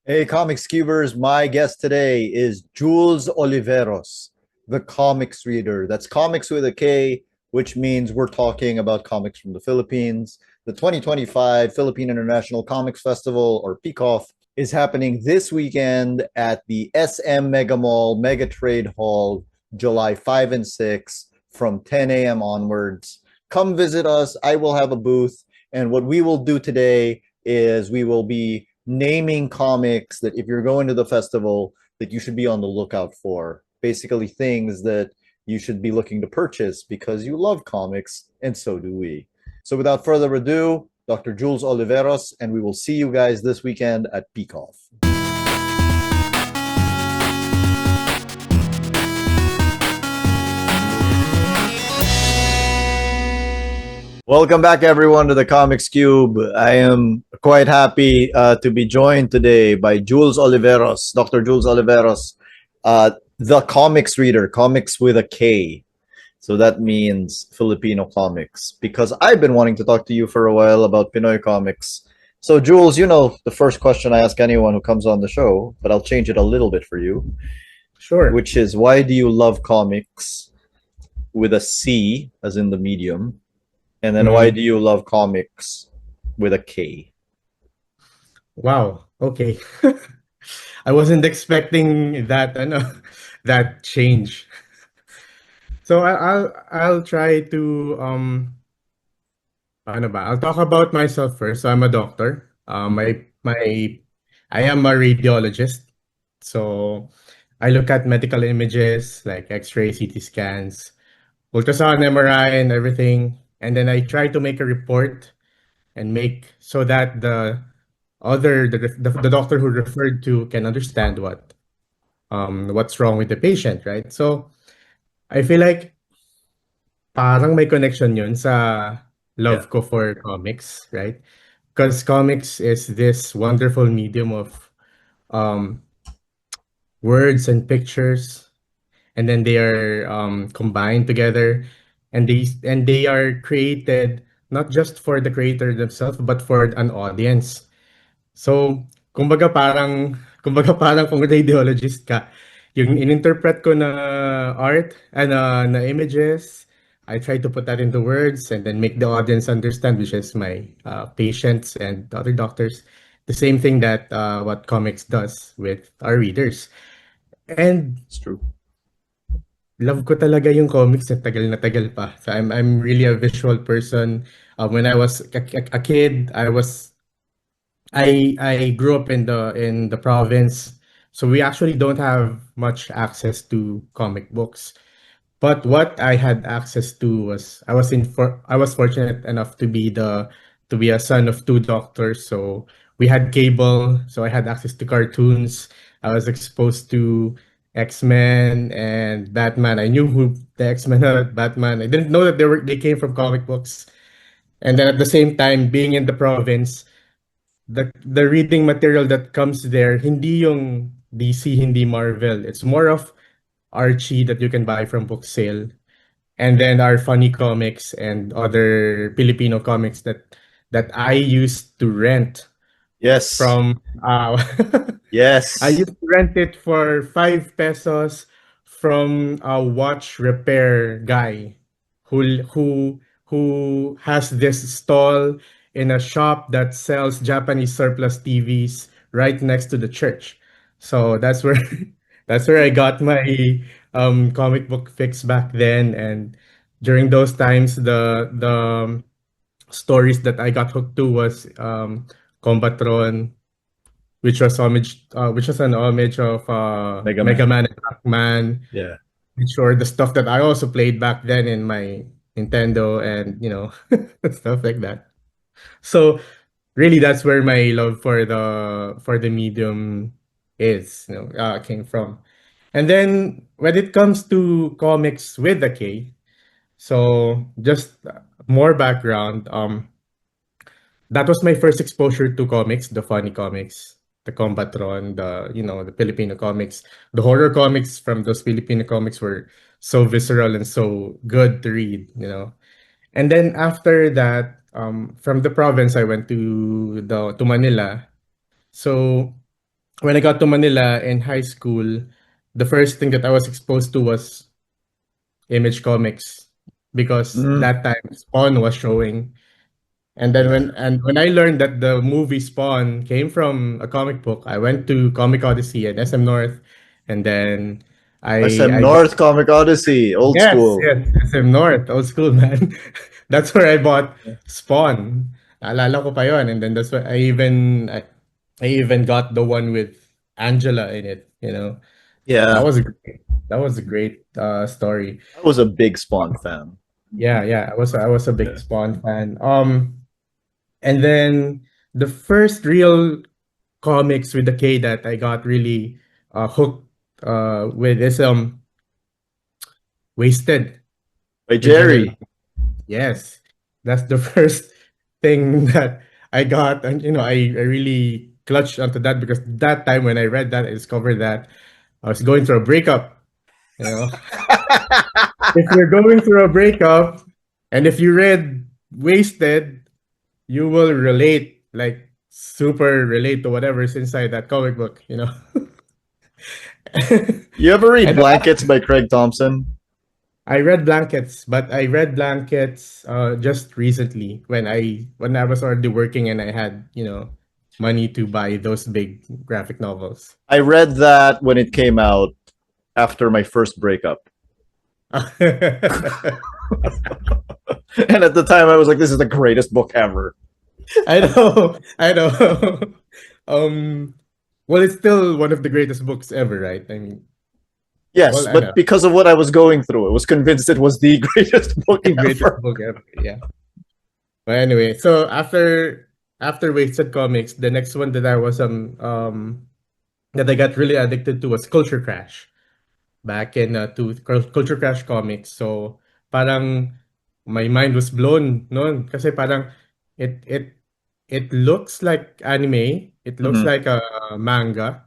Hey, Comics Cubers. My guest today is Jules Oliveros, the comics reader. That's comics with a K, which means we're talking about comics from the Philippines. The 2025 Philippine International Comics Festival, or PICOF, is happening this weekend at the SM Mega Mall Mega Trade Hall, July 5 and 6 from 10 a.m. onwards. Come visit us. I will have a booth. And what we will do today is we will be naming comics that if you're going to the festival that you should be on the lookout for. Basically things that you should be looking to purchase because you love comics and so do we. So without further ado, Dr. Jules Oliveros, and we will see you guys this weekend at PICOF. Welcome back, everyone, to the Comics Cube. I am quite happy to be joined today by Jules Oliveros, Dr. Jules Oliveros, the comics reader, comics with a K. So that means Filipino comics, because I've been wanting to talk to you for a while about Pinoy comics. So, Jules, you know the first question I ask anyone who comes on the show, but I'll change it a little bit for you, Sure. which is why do you love comics with a C, as in the medium? And then why do Mm, you love comics with a K? wow. Okay. I wasn't expecting that, that change. So I'll try to ano ba? I'll talk about myself first. So I'm a doctor. I am a radiologist. So I look at medical images like X-ray, CT scans, ultrasound, MRI, and everything, and then I try to make a report and make so that the doctor who referred to can understand what's wrong with the patient, right? So I feel like parang may connection yun sa Yeah. love ko for comics, right? Because comics is this wonderful medium of um words and pictures, and then they are combined together, and they are created not just for the creator themselves but for an audience. So, kumbaga parang kung radiologist ka, yung ininterpret ko na art and na images, I try to put that into words and then make the audience understand, which is my patients and other doctors. The same thing that what comics does with our readers. And It's true. love ko talaga yung comics na tagal pa. So I'm really a visual person. When I was a kid, I grew up in the province, so we actually don't have much access to comic books. But what I had access to was I was fortunate enough to be a son of two doctors. So we had cable, so I had access to cartoons. I was exposed to X-Men and Batman. I knew who the X-Men are, Batman. I didn't know that they came from comic books. And then at the same time, being in the province, the reading material that comes there, hindi yung DC, hindi Marvel. It's more of Archie that you can buy from book sale. And then our funny comics and other Filipino comics that I used to rent Yes. from I Yes. used to rent it for 5 pesos from a watch repair guy who has this stall in a shop that sells Japanese surplus TVs right next to the church. So that's where that's where I got my comic book fix back then. And during those times the stories that I got hooked to was Combatron, which was an homage of Mega Mega Man. Man and Pac-Man, Yeah. which were the stuff that I also played back then in my Nintendo and stuff like that. So really, that's where my love for the medium came from. And then when it comes to comics with a K, so just more background. That was my first exposure to comics, the funny comics, the Combatron, the Filipino comics. The horror comics from those Filipino comics were so visceral and so good to read. And then after that, from the province, I went to Manila. So when I got to Manila in high school, the first thing that I was exposed to was Image Comics because Mm, that time Spawn was showing. And then yeah. when I learned that the movie Spawn came from a comic book, I went to Comic Odyssey at SM North, and then SM I got North Comic Odyssey, old yes, school. yes, SM North, old school man. That's where I bought Spawn. Naalala ko pa yon, and then that's why I even got the one with Angela in it. That Yeah, was a great, that was a great story. I was a big Spawn fan. Yeah, yeah, I was a big Yeah. Spawn fan. And then the first real comics with the K that I got really hooked with is Wasted By with Vanilla. Jerry. Yes, that's the first thing that I got, and I really clutched onto that because that time when I read that, I discovered that I was going through a breakup. You know, if you're going through a breakup, and if you read Wasted, you will relate, like super relate to whatever's inside that comic book. You ever read And Blankets by Craig Thompson? I read Blankets, but I read Blankets just recently when I was already working and I had, money to buy those big graphic novels. I read that when it came out after my first breakup. I And at the time, I was like, this is the greatest book ever. know, I know. Um, well, it's still one of the greatest books ever, right? I mean, Yes, well, I know, but because of what I was going through, I was convinced it was the greatest book the greatest ever. book ever. Yeah. But anyway, so after Wasted Comics, the next one that that I got really addicted to was Culture Crash back in Culture Crash Comics. So parang my mind was blown noon kasi parang it it it looks like anime. It looks Mhm. like a manga.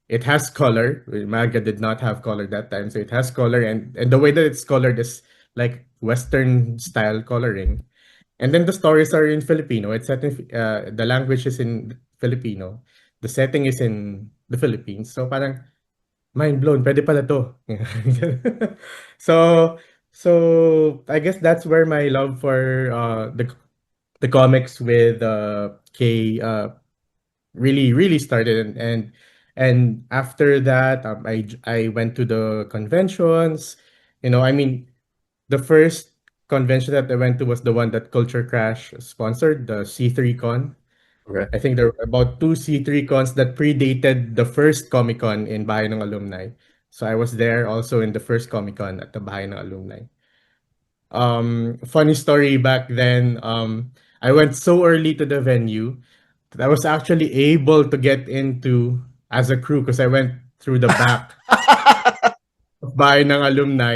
It has color. Manga did not have color that time, so it has color, and the way that it's colored is like Western style coloring. And then the stories are in Filipino. It's set in the language is in Filipino. The setting is in the Philippines. So parang mind blown. Pwede pala to. so so I guess that's where my love for the comics with K really started, and after that I went to the conventions. I mean, the first convention that I went to was the one that Culture Crash sponsored, the C3 Con. Okay. I think there were about two C3 cons that predated the first Comic Con in Bahay ng Alumni. So I was there also in the first Comic Con at the Bahay ng Alumni. Funny story back then, I went so early to the venue that I was actually able to get into as a crew because I went through the back bahay ng alumni,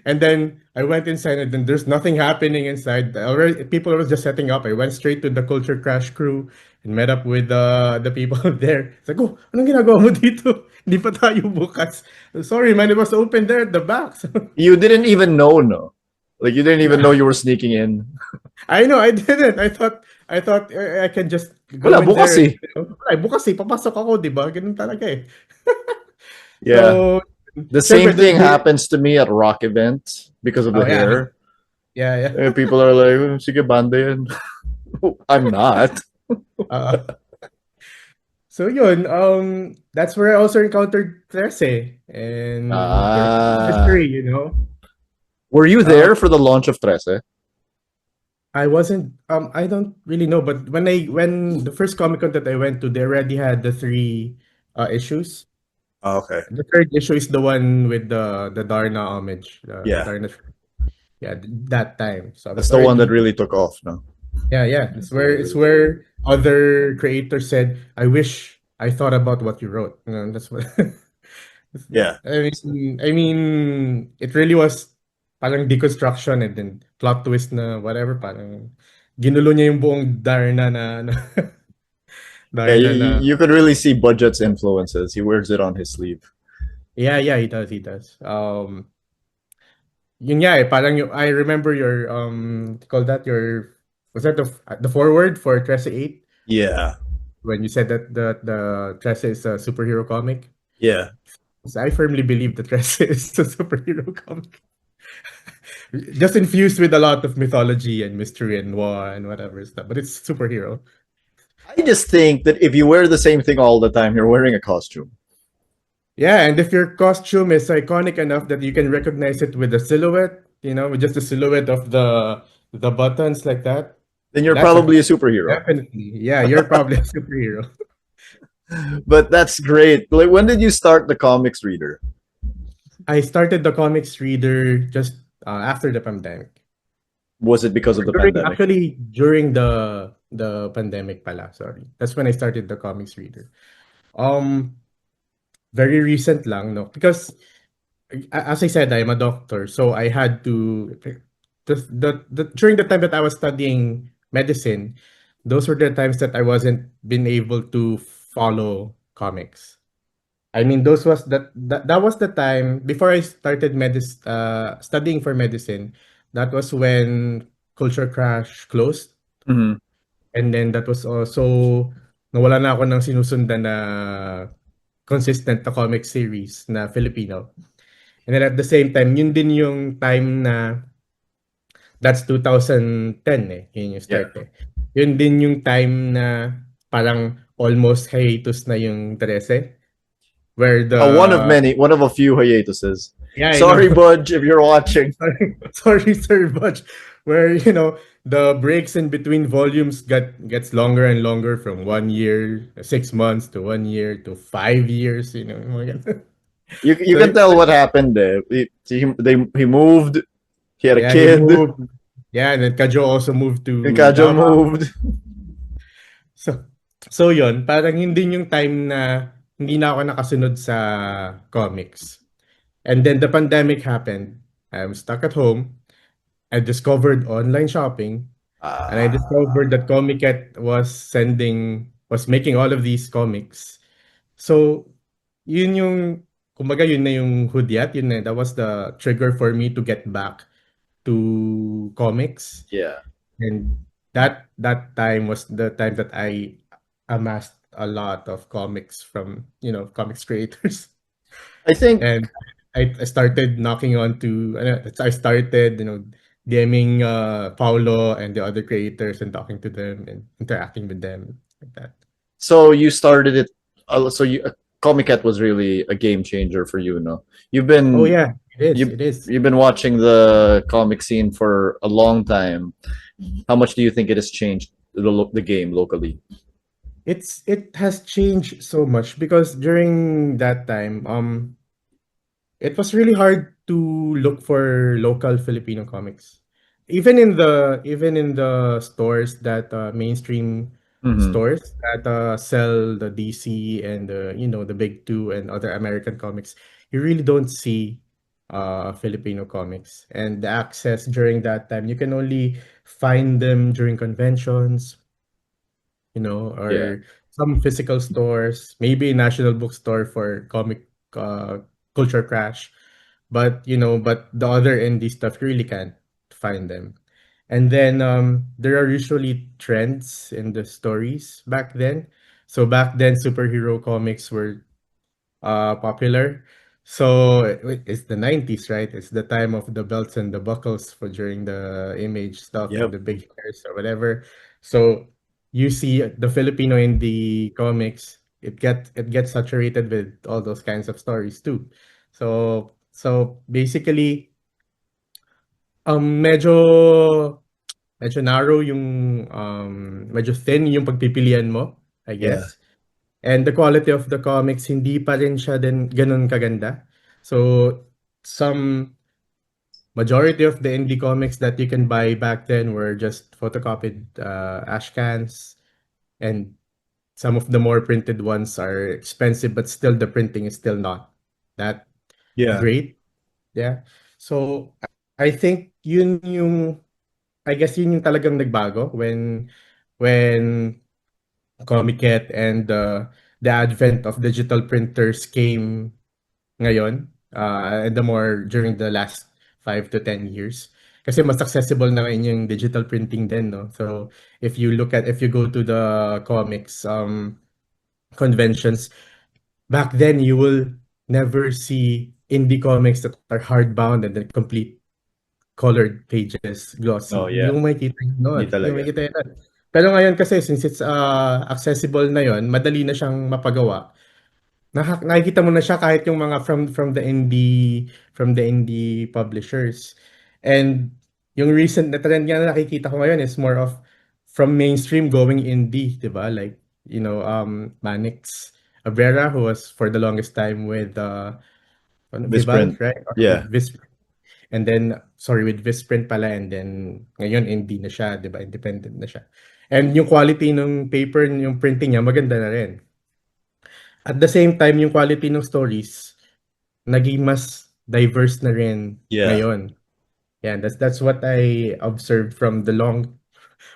and then I went inside and then there's nothing happening inside. Already people were just setting up. I went straight to the Culture Crash crew and met up with the people there. It's like, oh, anong ginagawa mo dito? Hindi pa tayo bukas. Sorry man, it was open there at the back. So, You didn't even know, no? Like, you didn't even know na- you were sneaking in. I know I didn't. I thought I can just go Wala, in bukas there. eh. Ay, bukas eh, papasok ako, di ba? Ganun talaga eh. Yeah. So, The syempre, same thing happens to me at rock events because of the oh yeah, hair. yeah, yeah. People are like, "Oh, sige, banda yan." I'm not. Uh, So yun, that's where I also encountered Trece and the rest is Ah. history, you know. Were you Um, there for the launch of Trece? I wasn't, I don't really know, but when the first Comic Con that I went to, they already had the three issues. Oh, okay. The third issue is the one with the Darna homage, the Yeah. Darna, yeah, that time. So I That's was the one that already, really took off, no? yeah, yeah. It's where other creators said, "I wish I thought about what you wrote." That's what. Yeah. I mean, it really was parang deconstruction and then plot twist na whatever, parang ginulo niya yung buong Darna na Yeah, Darna na you could really see Budget's influences. He wears it on his sleeve. yeah, yeah, he does. Yun nga eh, parang I remember your what do you call that, your was that the forward for Trece 8? Yeah. when you said that the Trece is a superhero comic. Yeah. So I firmly believe that Trece is a superhero comic. Just infused with a lot of mythology and mystery and war and whatever stuff, but it's superhero. I just think that if you wear the same thing all the time, you're wearing a costume. Yeah, and if your costume is iconic enough that you can recognize it with the silhouette, with just the silhouette of the buttons like that, Then you're that's a probably a superhero. definitely. Yeah, you're probably a superhero. But that's great. Like, when did you start the comics reader? I started the comics reader just after the pandemic. Was it because of the During pandemic? actually during the pandemic pala, sorry. That's when I started the comics reader. Um Very recent lang, no? Because as I said, I'm a doctor, so I had to during the time that I was studying medicine, those were the times that I wasn't been able to follow comics. I mean, that was the time before I started studying for medicine. That was when Culture Crash closed, Hmm. and then that was also nawala na ako ng sinusundan na consistent na comic series na Filipino. And then at the same time, yun din yung time na that's 2010 eh, yun yung Yeah. start eh. Yun din yung time na parang almost hiatus na yung 13 where One of a few hiatuses. yeah, I know. Sorry, Budge, if you're watching. Sorry, Sir Butch, where the breaks in between volumes gets longer and longer from 1 year, 6 months to 1 year to 5 years, mga ganun. You So can tell what happened there. He moved. He had a yeah, he kid. moved. Yeah, and then Kajo also moved And to Kajal Davao. moved. So, so yon parang hindi yung time na hindi na ako nakasunod sa comics. And then the pandemic happened. I'm stuck at home. I discovered online shopping, and I discovered that Comiket was making all of these comics. So, yun yung, kumbaga yun na yung hudyat, that was the trigger for me to get back to comics. Yeah. And that time was the time that I amassed a lot of comics from, comics creators. I think And I started knocking on to, I started, DMing Paulo and the other creators and talking to them and interacting with them like that. so. You started it. So you Comic Cat was really a game changer for you. No, you've Oh been yeah, it is. you It is. you've been watching the comic scene for a long time. How much do you think it has changed the game locally? It has changed so much because during that time, it was really hard to look for local Filipino comics. Even in the stores that mainstream Hmm. stores that sell the DC and the big two and other American comics, you really don't see Filipino comics. And the access during that time, you can only find them during conventions, Yeah. or some physical stores, maybe a national bookstore for comic uh, culture crash. But the other indie stuff, you really can't find them. And then there are usually trends in the stories back then. So back then, superhero comics were popular. So it's the 90s, right? It's the time of the belts and the buckles for during the image stuff and Yep. the big hairs or whatever. So you see the Filipino in the comics, it gets saturated with all those kinds of stories too. So basically, medyo medyo narrow yung medyo thin yung pagpipilian mo, I Yeah. guess. And the quality of the comics, hindi pa rin siya din ganun kaganda. So, some majority of the indie comics that you can buy back then were just photocopied ash cans, and some of the more printed ones are expensive, but still the printing is still not that Yeah. great. Yeah. So, I think I guess yun yung talagang nagbago when Comiket and the advent of digital printers came ngayon, and the more during the last 5 to 10 years. Kasi mas accessible na ngayon yung digital printing din, no? So, if you go to the comics conventions, back then you will never see indie comics that are hardbound and then complete colored pages, Oh glossy. Hindi yeah, mo makikita yun noon. hindi Hindi mo talaga. makikita yun. Pero ngayon kasi since it's accessible na yon, madali na siyang mapagawa. Nakikita mo na siya kahit yung mga from the indie publishers. And yung recent na trend nga na nakikita ko ngayon is more of from mainstream going indie, 'di ba? Like, Manix Abrera, who was for the longest time with Vival, Misprint. right? Or with Yeah. And then, sorry, with Visprint pala, and then ngayon indie na siya, 'di ba? Independent na siya. And yung quality ng paper, yung printing niya, maganda na rin. At the same time, yung quality ng stories, naging mas diverse na rin Yeah. ngayon. Yeah, that's what I observed from the long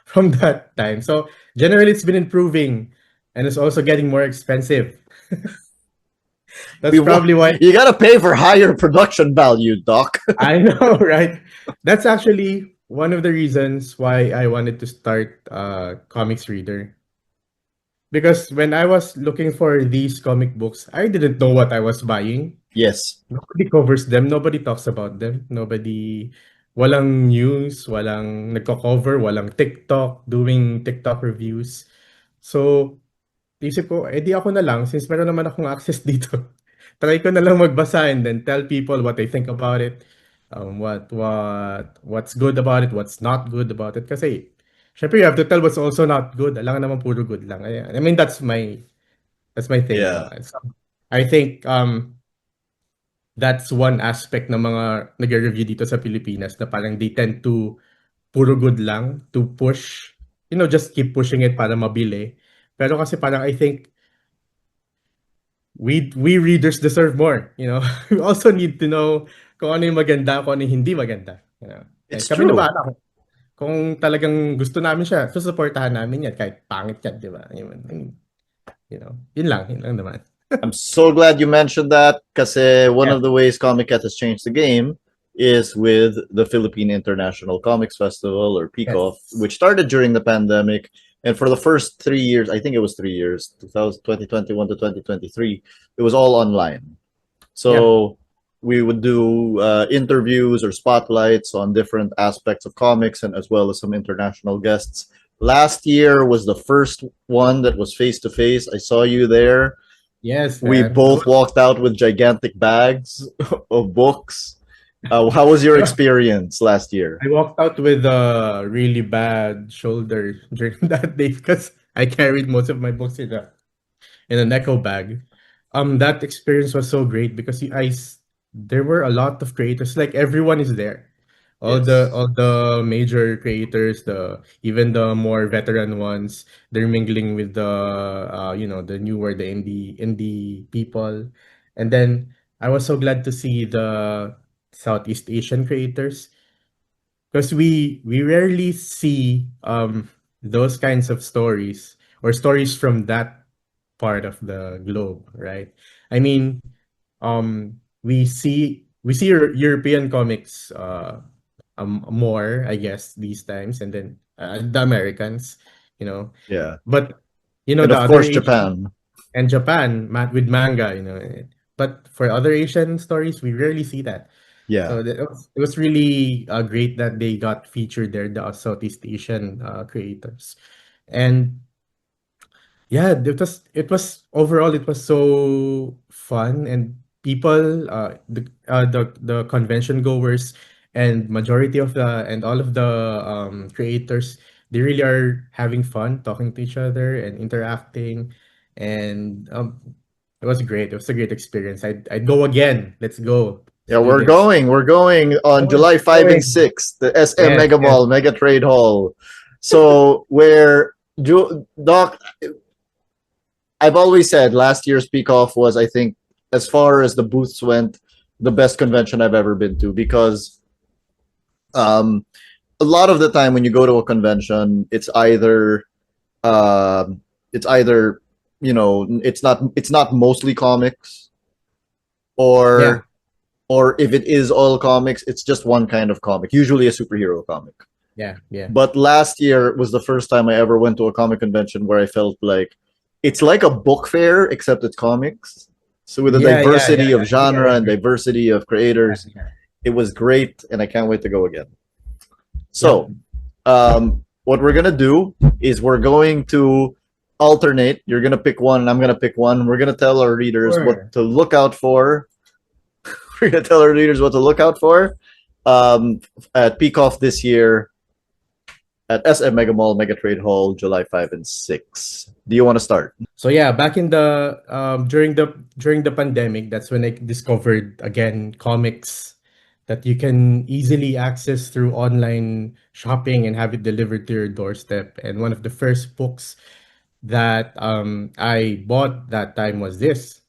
from that time. So generally, it's been improving, and it's also getting more expensive. We That's want probably why you gotta pay for higher production value, Doc. I know, right? That's actually one of the reasons why I wanted to start comics reader. Because when I was looking for these comic books, I didn't know what I was buying. Yes. Nobody covers them, nobody talks about them, walang news, walang nagko-cover, walang TikTok, doing TikTok reviews. So, isip ko, di ako na lang, since meron naman akong access dito, try ko na lang magbasa and then tell people what I think about it, what's good about it, what's not good about it. Kasi, syempre, you have to tell what's also not good. Alam naman puro good lang. I mean, that's my thing, no? Yeah. So, I think, that's one aspect ng mga nagre-review dito sa Pilipinas na parang they tend to puro good lang to push, just keep pushing it para mabili. Pero kasi parang I think we readers deserve more, you know. We also need to know kung ano yung maganda, kung ano yung hindi maganda, you know. And It's kami na true. bahala kung talagang gusto namin siya, susuportahan namin yan kahit pangit yan, di ba? Yun lang naman. I'm so glad you mentioned that because one Yeah. of the ways Comic Cat has changed the game is with the Philippine International Comics Festival, or PICOF, Yes. which started during the pandemic. And for the first 3 years, I think it was 3 years, 2021 to 2023, it was all online. Yeah. So we would do interviews or spotlights on different aspects of comics, and as well as some international guests. Last year was the first one that was face to face. I saw you there. Yes, We man. both walked out with gigantic bags of books. How was your experience last year? I walked out with a really bad shoulder during that day because I carried most of my books in an echo bag. That experience was so great because there were a lot of creators. Like everyone is there. Yes. All the major creators, the even the more veteran ones, they're mingling with the newer, the indie people. And then I was so glad to see the Southeast Asian creators because we rarely see those kinds of stories or stories from that part of the globe, right? I mean, we see European comics more, I guess, these times, and then the Americans, you know, Yeah. but And the of other course, Asian Japan. and Japan with manga, but for other Asian stories, we rarely see that. Yeah. So it was really great that they got featured there, the Southeast Asian creators. And yeah, it was overall it was so fun, and people the convention goers and majority of the and all of the creators, they really are having fun talking to each other and interacting, and it was great. It was a great experience. I'd go again. Let's go. Let's Yeah, do we're this. going. We're going on Going, July 5 and going. 6, the SM Yes, Mega yes. Mall, Mega Trade Hall. So, where Doc, I've always said last year's Peak Off was, I think, as far as the booths went, the best convention I've ever been to, because um, a lot of the time when you go to a convention, it's either it's not mostly comics, Yeah. or or if it is all comics, it's just one kind of comic, usually a superhero comic. Yeah, yeah. But last year was the first time I ever went to a comic convention where I felt like it's like a book fair except it's comics. So with the Yeah, yeah, yeah. diversity of I think I genre and agree. diversity of Yeah, creators, yeah. it was great, and I can't wait to go again. Yep. So, what we're gonna do is we're going to alternate. You're gonna pick one, and I'm gonna pick one. We're gonna tell our readers what Sure. to look out for. We're gonna tell our readers what to look out for at PICOF this year at SM Mega Mall, Mega Trade Hall, July 5 and 6. Do you want to start? So yeah, back in the during the pandemic, that's when I discovered again comics that you can easily access through online shopping and have it delivered to your doorstep. And one of the first books that I bought that time was this,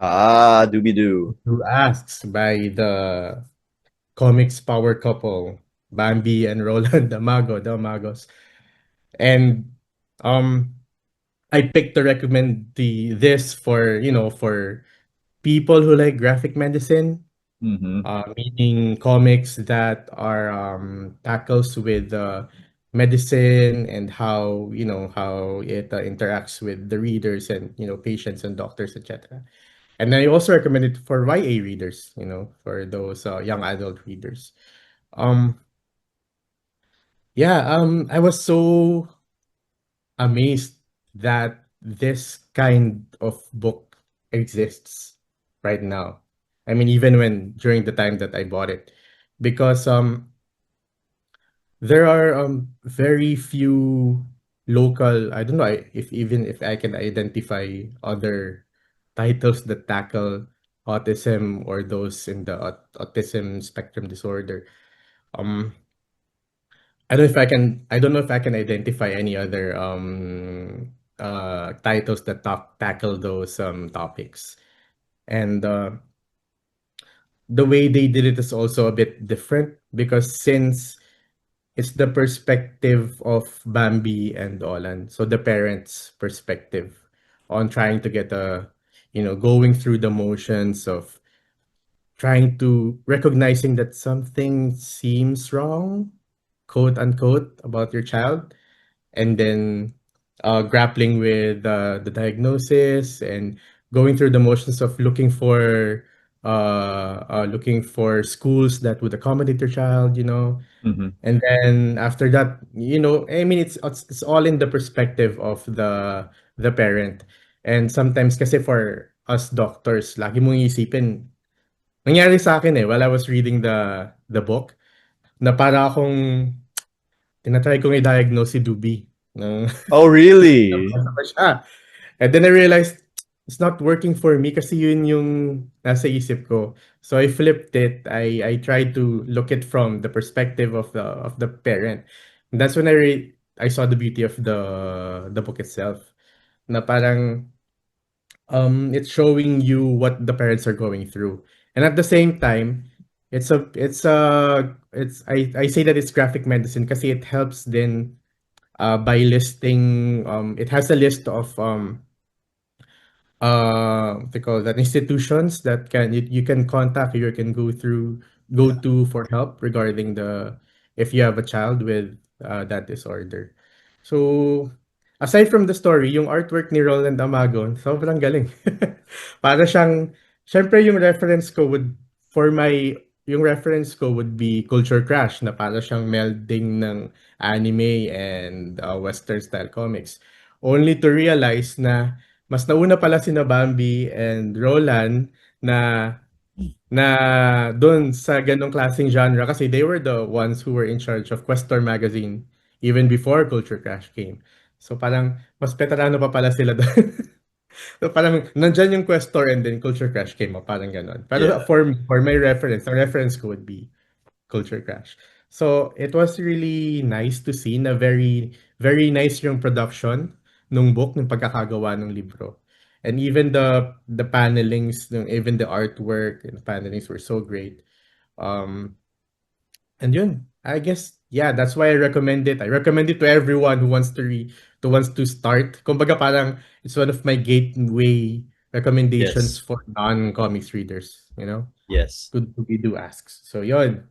Ah, Doobie Doo. Who Asks, by the comics power couple, Bambi and Roland the Magos. And um I picked to recommend this for, for people who like graphic medicine, Mm-hmm. meaning comics that are tackles with medicine and how, how it interacts with the readers and, patients and doctors, etc. And I also recommend it for YA readers, for those young adult readers. Um, yeah, I was so amazed that this kind of book exists right now. I mean, even when during the time that I bought it, because there are very few local. I don't know if even if I can identify other titles that tackle autism or those in the autism spectrum disorder. Um, I don't know if I can identify any other titles that tackle those topics. And the way they did it is also a bit different because since it's the perspective of Bambi and Olan, so the parents' perspective on trying to get going through the motions of trying to recognizing that something seems wrong, quote unquote, about your child, and then grappling with the diagnosis and going through the motions of looking for schools that would accommodate your child, Mm-hmm. and then after that, I mean, it's all in the perspective of the parent. And sometimes kasi for us doctors, lagi mong isipin, nangyari sa akin while I was reading the book, na para akong tinatry kong i-diagnose si Dubi ng Oh, really? nabasa ko siya. And then I realized it's not working for me kasi yun yung nasa isip ko. So I flipped it. I tried to look it from the perspective of the parent. And that's when I saw the beauty of the book itself. Na parang it's showing you what the parents are going through. And at the same time, I say that it's graphic medicine kasi it helps then by listing it has a list of what they call that, institutions that you can contact, or you can go Yeah. to for help regarding the if you have a child with that disorder. So aside from the story, yung artwork ni Roland Amagon, sobrang galing. Para siyang, syempre for my yung reference ko would be Culture Crash, na para siyang melding ng anime and western style comics. Only to realize na mas nauna pala sina Bambi and Roland na na doon sa ganong klaseng genre kasi they were the ones who were in charge of Questor magazine even before Culture Crash came. So parang mas veterano pa pala sila doon. So parang nandyan yung Questor and then Culture Crash came up, parang ganon. Pero Yeah. for my reference, the reference ko would be Culture Crash. So it was really nice to see na very very nice yung production nung book, nung pagkakagawa ng libro. And even the panelings, even the artwork and the panelings were so great. Um and yun, I guess yeah, that's why I recommend it. I recommend it to everyone who wants to start. Kumbaga parang it's one of my gateway recommendations Yes. for non-comics readers, Yes. to be do asks. So yon,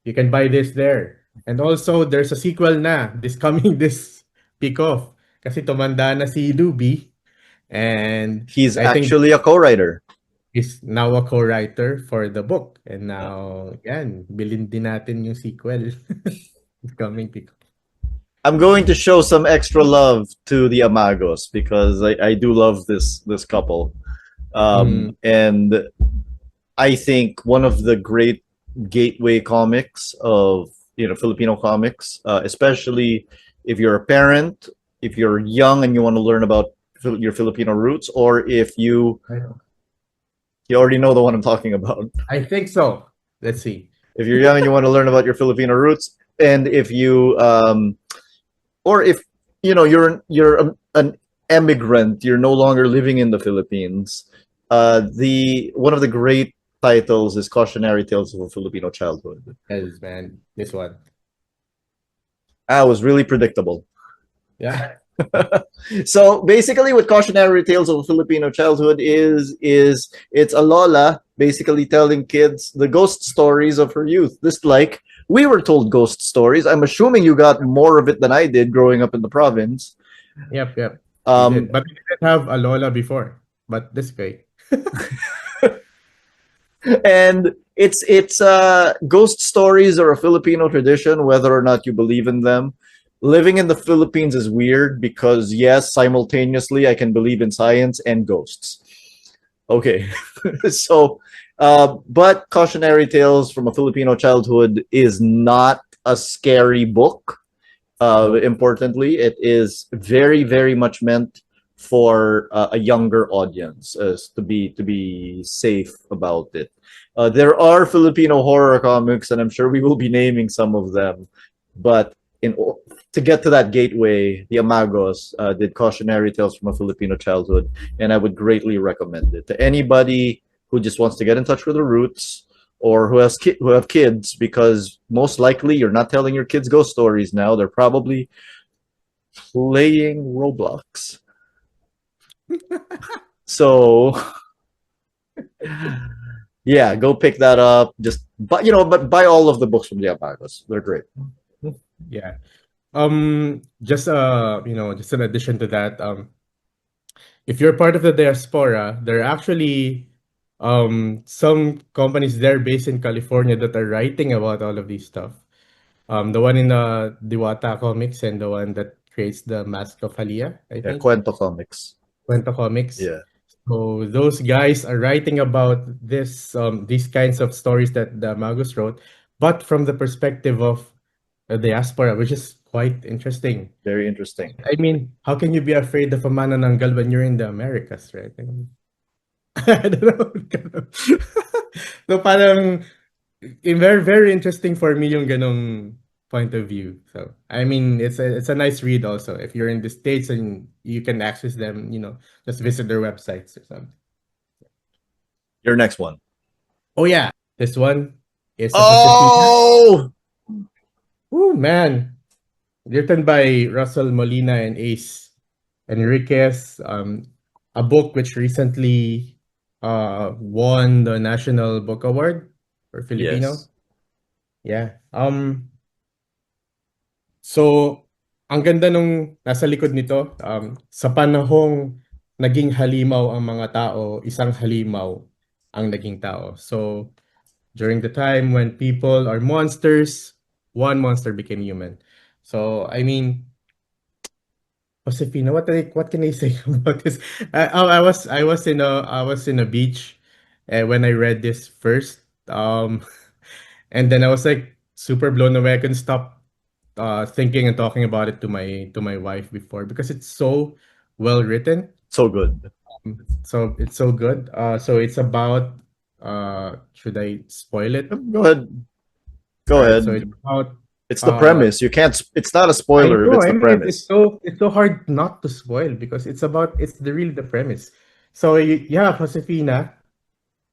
you can buy this there. And also, there's a sequel na this coming this PICOF. Kasi tumanda na si Luby. And He's I think actually a co-writer. is now a co-writer for the book. And now, yan, bilhin din natin yung sequel. It's coming PICOF. I'm going to show some extra love to the Amagos because I do love this couple. And I think one of the great gateway comics of Filipino comics, especially if you're a parent, if you're young and you want to learn about your Filipino roots, or if you already know the one I'm talking about. I think so. Let's see. If you're young and you want to learn about your Filipino roots, and if you or if you're an emigrant, you're no longer living in the Philippines. The one of the great titles is Cautionary Tales of a Filipino Childhood. Yes, man. This one. Ah, it was really predictable. Yeah. So basically, what Cautionary Tales of a Filipino Childhood is it's a lola basically telling kids the ghost stories of her youth. Just like we were told ghost stories. I'm assuming you got more of it than I did growing up in the province. Yep. We Um, did. But we didn't have a Lola before. But this guy. and it's ghost stories are a Filipino tradition, whether or not you believe in them. Living in the Philippines is weird because yes, simultaneously I can believe in science and ghosts. Okay, so but Cautionary Tales from a Filipino Childhood is not a scary book. Importantly, it is very, very much meant for a younger audience, to be safe about it. There are Filipino horror comics, and I'm sure we will be naming some of them. But to get to that gateway, the Amagos did Cautionary Tales from a Filipino Childhood, and I would greatly recommend it to anybody who just wants to get in touch with the roots or who have kids, because most likely you're not telling your kids ghost stories now. They're probably playing Roblox. So yeah, go pick that up. Just but buy all of the books from the Amagos. They're great. Yeah. Just just in addition to that, if you're part of the diaspora, there are actually some companies there based in California that are writing about all of these stuff. The one in Diwata Comics and the one that creates the Mask of Halia, I Yeah, think. Cuento Comics. Cuento Comics. Yeah. So those guys are writing about these kinds of stories that the Magus wrote, but from the perspective of the diaspora, which is quite interesting. Very interesting. I mean, how can you be afraid of a manananggal when you're in the Americas, right? I mean, I don't know. So parang very very interesting for me yung ganong point of view. So I mean, it's a nice read also if you're in the States and you can access them. Just visit their websites or something. Your next one. Oh yeah, this one is a Oh, Oh man, written by Russell Molina and Ace Enriquez. A book which recently won the National Book Award for Filipino. yes. Yeah. So ang ganda nung nasa likod nito, sa panahong naging halimaw ang mga tao, isang halimaw ang naging tao. So during the time when people are monsters, one monster became human. So I mean, Josefina, what can I say about this? I was in a beach when I read this first. And then I was like super blown away. I couldn't stop thinking and talking about it to my wife before because it's so well written. So good. So it's so good. So it's about should I spoil it? Go ahead. Go All right, ahead. so it's about It's the uh premise. You can't. It's not a I spoiler if know. it's I the mean, it's premise. so hard not to spoil because it's really the premise. So yeah, Josefina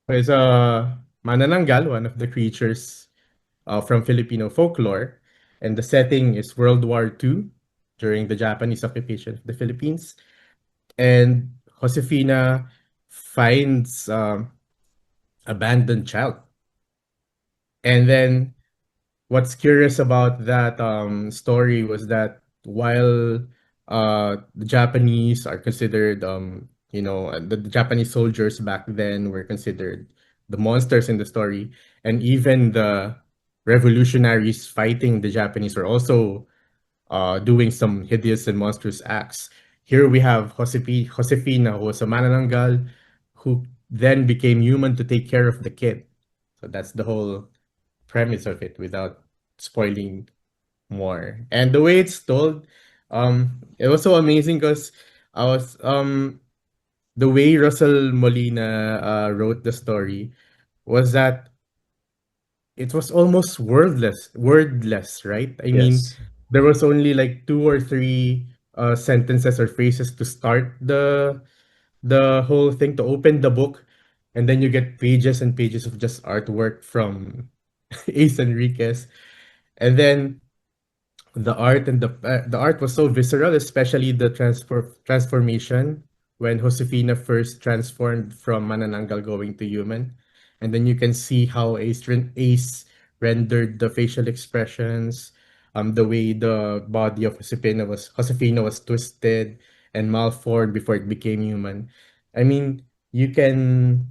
is a manananggal, one of the creatures from Filipino folklore, and the setting is World War II during the Japanese occupation of the Philippines. And Josefina finds abandoned child. And then what's curious about that story was that while the Japanese are considered the Japanese soldiers back then were considered the monsters in the story, and even the revolutionaries fighting the Japanese were also doing some hideous and monstrous acts. Here we have Josefina, who was a manananggal, who then became human to take care of the kid. So that's the whole premise of it without spoiling more. And the way it's told, it was so amazing because I was the way Russell Molina wrote the story was that it was almost wordless, right? I mean, Yes. there was only like two or three sentences or phrases to start the whole thing, to open the book, and then you get pages and pages of just artwork from Ace Enriquez. And then the art was so visceral, especially the transformation when Josefina first transformed from Manananggal going to human, and then you can see how Ace rendered the facial expressions, the way the body of Josefina was twisted and malformed before it became human. I mean, you can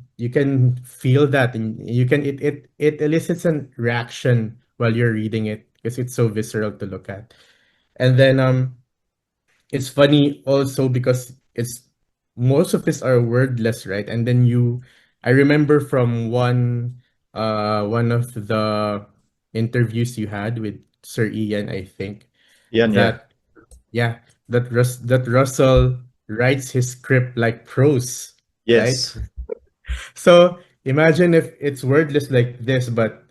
feel that, and it elicits an reaction while you're reading it because it's so visceral to look at. And then it's funny also because it's most of these are wordless, right? And then I remember from one of the interviews you had with Sir Ian, I think, Yeah, yeah. that yeah, that Russell writes his script like prose, right? Yes. So imagine if it's wordless like this, but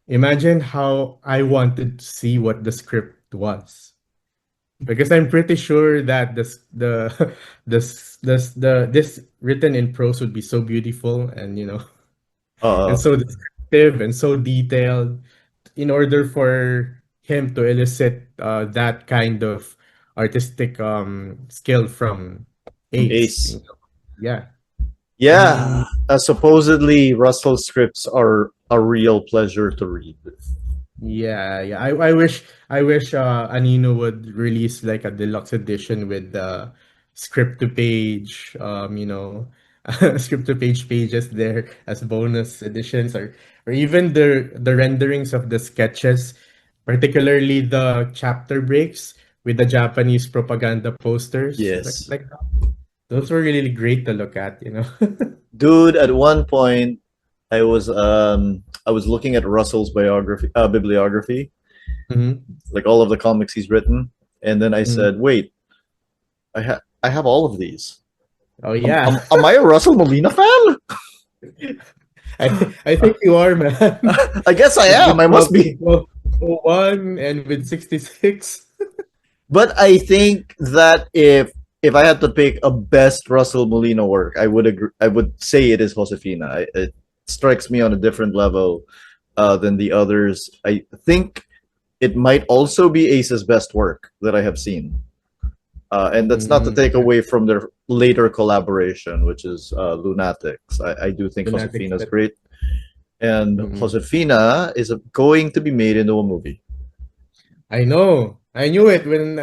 imagine how I wanted to see what the script was. Because I'm pretty sure that this written in prose would be so beautiful, and and Uh, so descriptive and so detailed, in order for him to elicit that kind of artistic skill from from Ace. Ace. Yeah. I Yeah. mean, Supposedly, Russell scripts are a real pleasure to read. yeah, yeah. I wish Anino would release like a deluxe edition with the script to page script to page pages there as bonus editions, or even the renderings of the sketches, particularly the chapter breaks with the Japanese propaganda posters. Yes. Like those were really great to look at, you know. Dude, at one point, I was looking at Russell's bibliography, Hmm. like all of the comics he's written, and then I said, "Wait, I have all of these. Oh yeah. Am I a Russell Molina fan? I think you are, man. I guess I am. With I must be." 1201 and with 66. But I think that if I had to pick a best Russell Molina work, I would agree. I would say it is Josefina. It strikes me on a different level than the others. I think it might also be Ace's best work that I have seen. And that's not to take Yeah, away from their later collaboration, which is Lunatics. I do think Lunatics. Josefina's great. And Mm-mm. Josefina is going to be made into a movie. I know. I knew it when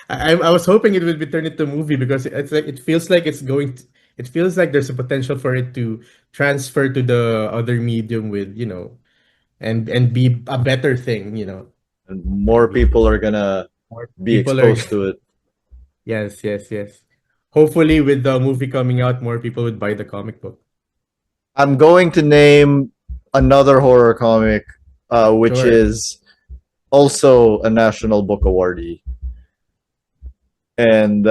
I was hoping it would be turned into a movie because it's like it feels like it feels like there's a potential for it to transfer to the other medium with, and be a better thing, And I more mean, people are going to more be people are exposed to it. yes, yes, yes. Hopefully, with the movie coming out, more people would buy the comic book. I'm going to name another horror comic, which Sure. is also a National Book Awardee. And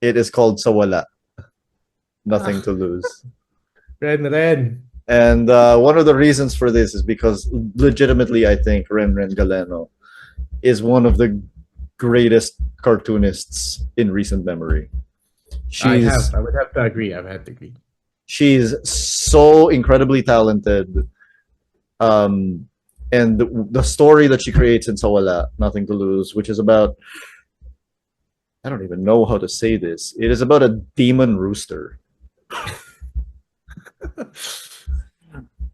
it is called Sawala, Nothing Ah, to Lose. Ren. And one of the reasons for this is because legitimately, I think Ren Galeno is one of the greatest cartoonists in recent memory. She's I would have to agree. I would have to agree. she's so incredibly talented. Um, and the story that she creates in Sawala, Nothing to Lose, which is about I don't even know how to say this. It is about a demon rooster,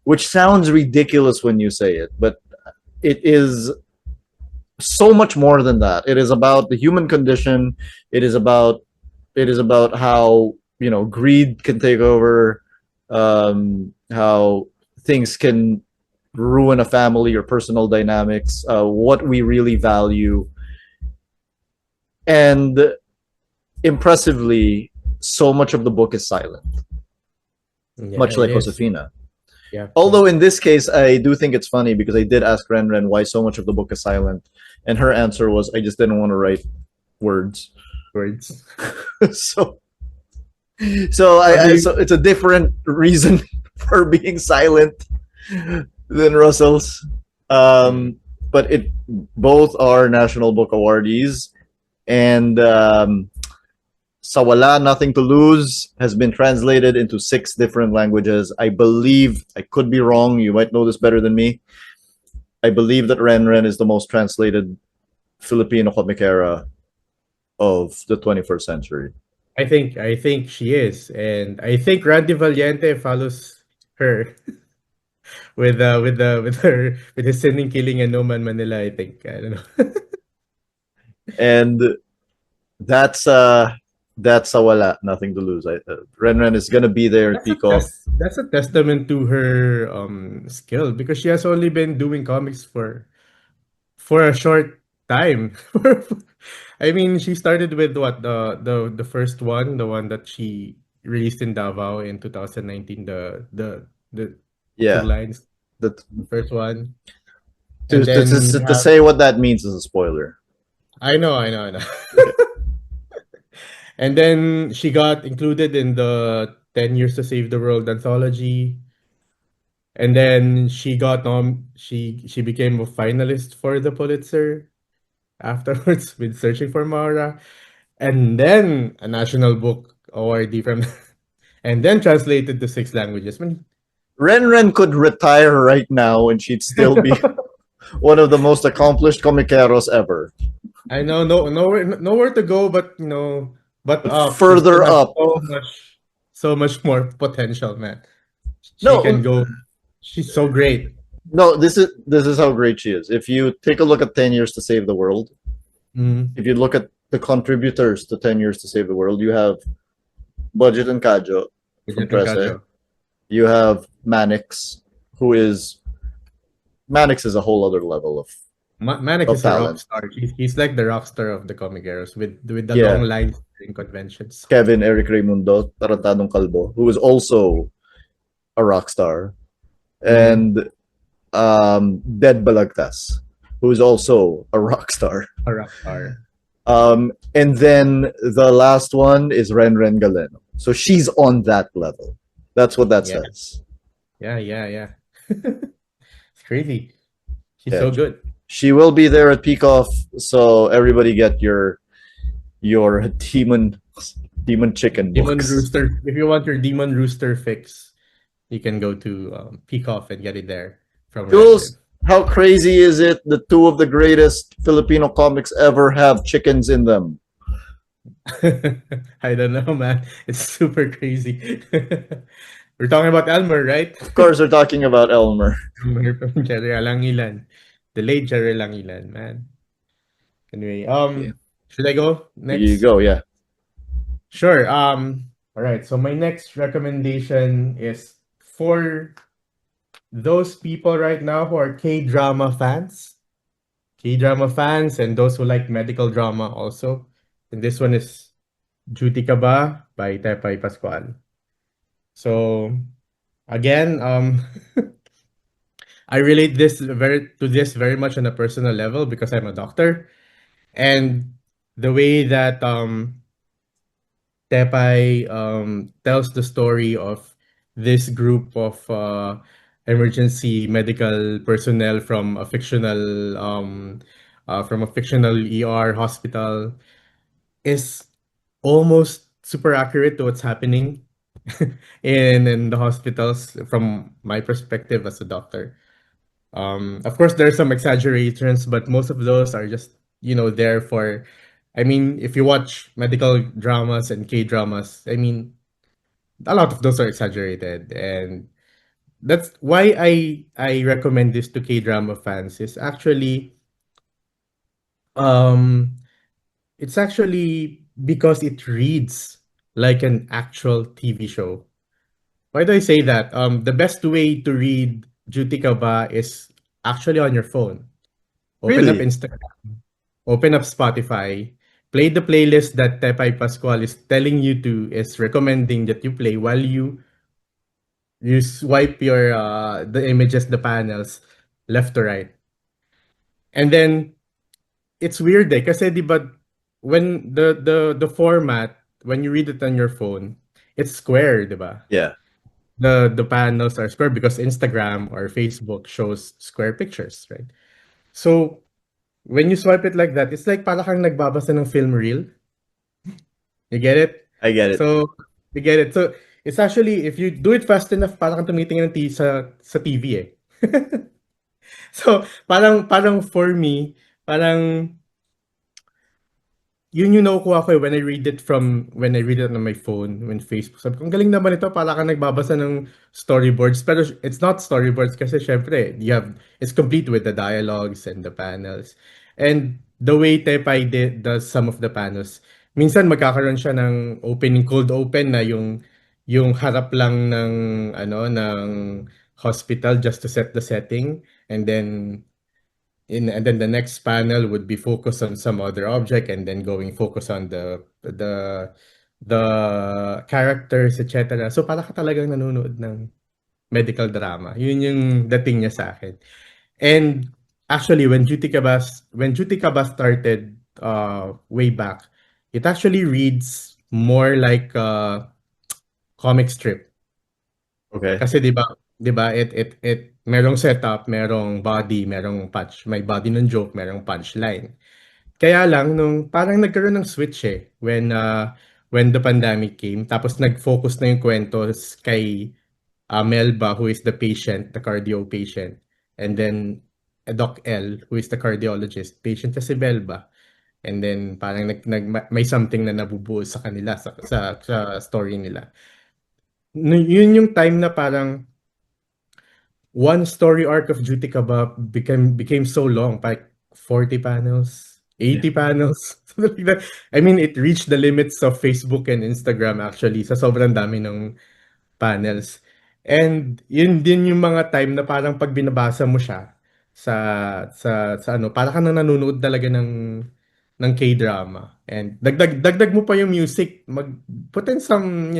which sounds ridiculous when you say it, but it is so much more than that. It is about the human condition. It is about how greed can take over, how things can ruin a family or personal dynamics, what we really value, and impressively, so much of the book is silent, Yeah, much it like is. Josefina. Yeah, yeah. Although in this case, I do think it's funny because I did ask Ren Ren why so much of the book is silent, and her answer was, "I just didn't want to write words." Words. so How do you? so it's a different reason for being silent than Russell's. Mm. But it both are National Book Awardees, and Sawala, Nothing to Lose has been translated into 6 different languages. I believe, I could be wrong, you might know this better than me. I believe that Ren Ren is the most translated Filipino comic era of the 21st century. I think she is, and I think Randy Valiente follows her with her with his Sending Killing and No Man Manila. I think I don't know. And that's Sawala, Nothing to Lose. Ren Ren is gonna be there at PICOF. That's a testament to her skill because she has only been doing comics for a short time. I mean, she started with what the first one, the one that she released in Davao in 2019, the two Yeah, lines, that the first one, to, and to, then you to have say what that means is a spoiler. I know. Okay. And then she got included in the 10 Years to Save the World anthology. And then she became a finalist for the Pulitzer afterwards with Searching for Mara. And then a National Book Awardee from and then translated to 6 languages. Ren Ren could retire right now and she'd still be one of the most accomplished comiqueros ever. I know nowhere to go but but But up. She further still has up, so much more potential, man. She can no, go. She's so great. no, this is how great she is. If you take a look at 10 Years to Save the World, Mm. if you look at the contributors to 10 Years to Save the World, you have Budget and Kajo from Ganyan Trece. ka, You have Manix is a whole other level Manic of is a rock talent. star. He's like the rock star of the comic eras with the long Yeah, lines in conventions. Kevin Eric Raimundo, Tarantadong Kalbo, who is also a rock star, Mm, and Dead Balagtas, who is also a rock star. a rock star. And then the last one is Ren Ren Galeno. So she's on that level. That's what that Yeah, says. yeah. It's crazy. She's Yeah, so good. she will be there at PICOF. So everybody get your demon chicken Demon books. Rooster. If you want your Demon Rooster fix, you can go to PICOF and get it there from Ren. Jules, how crazy is it? The two of the greatest Filipino comics ever have chickens in them. I don't know, man. It's super crazy. We're talking about Elmer, right? Of course, we're talking about Elmer. Elmer from Cherry Alangilan. The late Cherry Alangilan, man. Anyway, Yeah. should I go You next? go, yeah. Sure. All right. So my next recommendation is for those people right now who are K-drama fans, and those who like medical drama also. And this one is Duty Ka Ba by Tepay Pascual. So again, I relate this very much on a personal level because I'm a doctor, and the way that Tepay tells the story of this group of emergency medical personnel from a fictional ER hospital is almost super accurate to what's happening in the hospitals from my perspective as a doctor. Of course, there are some exaggerations, but most of those are just there for I mean, if you watch medical dramas and K dramas, I mean, a lot of those are exaggerated, and that's why I recommend this to K drama fans. Is actually um it's actually because it reads like an actual TV show. Why do I say that? The best way to read Jutica Ba is actually on your phone. Open up Really? Instagram, open up Spotify, play the playlist that Tepay Pascual is telling you to, is recommending that you play while you swipe your the images, the panels, left to right. And then it's weird kasi 'di ba when the format when you read it on your phone, it's square, 'di ba? Yeah, The panels are square because Instagram or Facebook shows square pictures, right? So when you swipe it like that, it's like para kang nagbabasa ng film reel. You get it? I get it. So you get it. So it's actually if you do it fast enough, para kang tumitingin ng sa TV eh. So parang for me, parang yun yung nakukuha ko eh when I read it on my phone, when Facebook. Sabi ko, ang galing naman ito, para ka nagbabasa ng storyboards. Pero it's not storyboards kasi syempre, it's complete with the dialogues and the panels. And the way Tepay does some of the panels, minsan magkakaroon siya ng opening, cold open na yung harap lang ng hospital just to set the setting. And then the next panel would be focused on some other object and then going focus on the characters, etc. So para ka talagang nanonood ng medical drama. Yun yung dating niya sa akin. And actually when Duty Ka Ba started way back, it actually reads more like a comic strip. Okay. Kasi 'di ba it merong setup, merong body, merong punch, may body ng joke, merong punchline. Kaya lang nung parang nagkaroon ng switch eh when the pandemic came tapos nag-focus na yung kwento kay Melba who is the patient, the cardio patient. And then Doc L who is the cardiologist. Patient siya si Melba. And then parang may something na nabubuo sa kanila sa story nila. Yun yung time na parang one story arc of Duty Kabab became so long, like 40 panels, Yeah. 80 panels, something like that. I mean, it reached the limits of Facebook and Instagram actually sa sobrang dami ng panels. And yun din yung mga time na parang pag binabasa mo siya sa ano, para ka na nanonood talaga ng K-drama. And dagdag mo pa yung music, put in some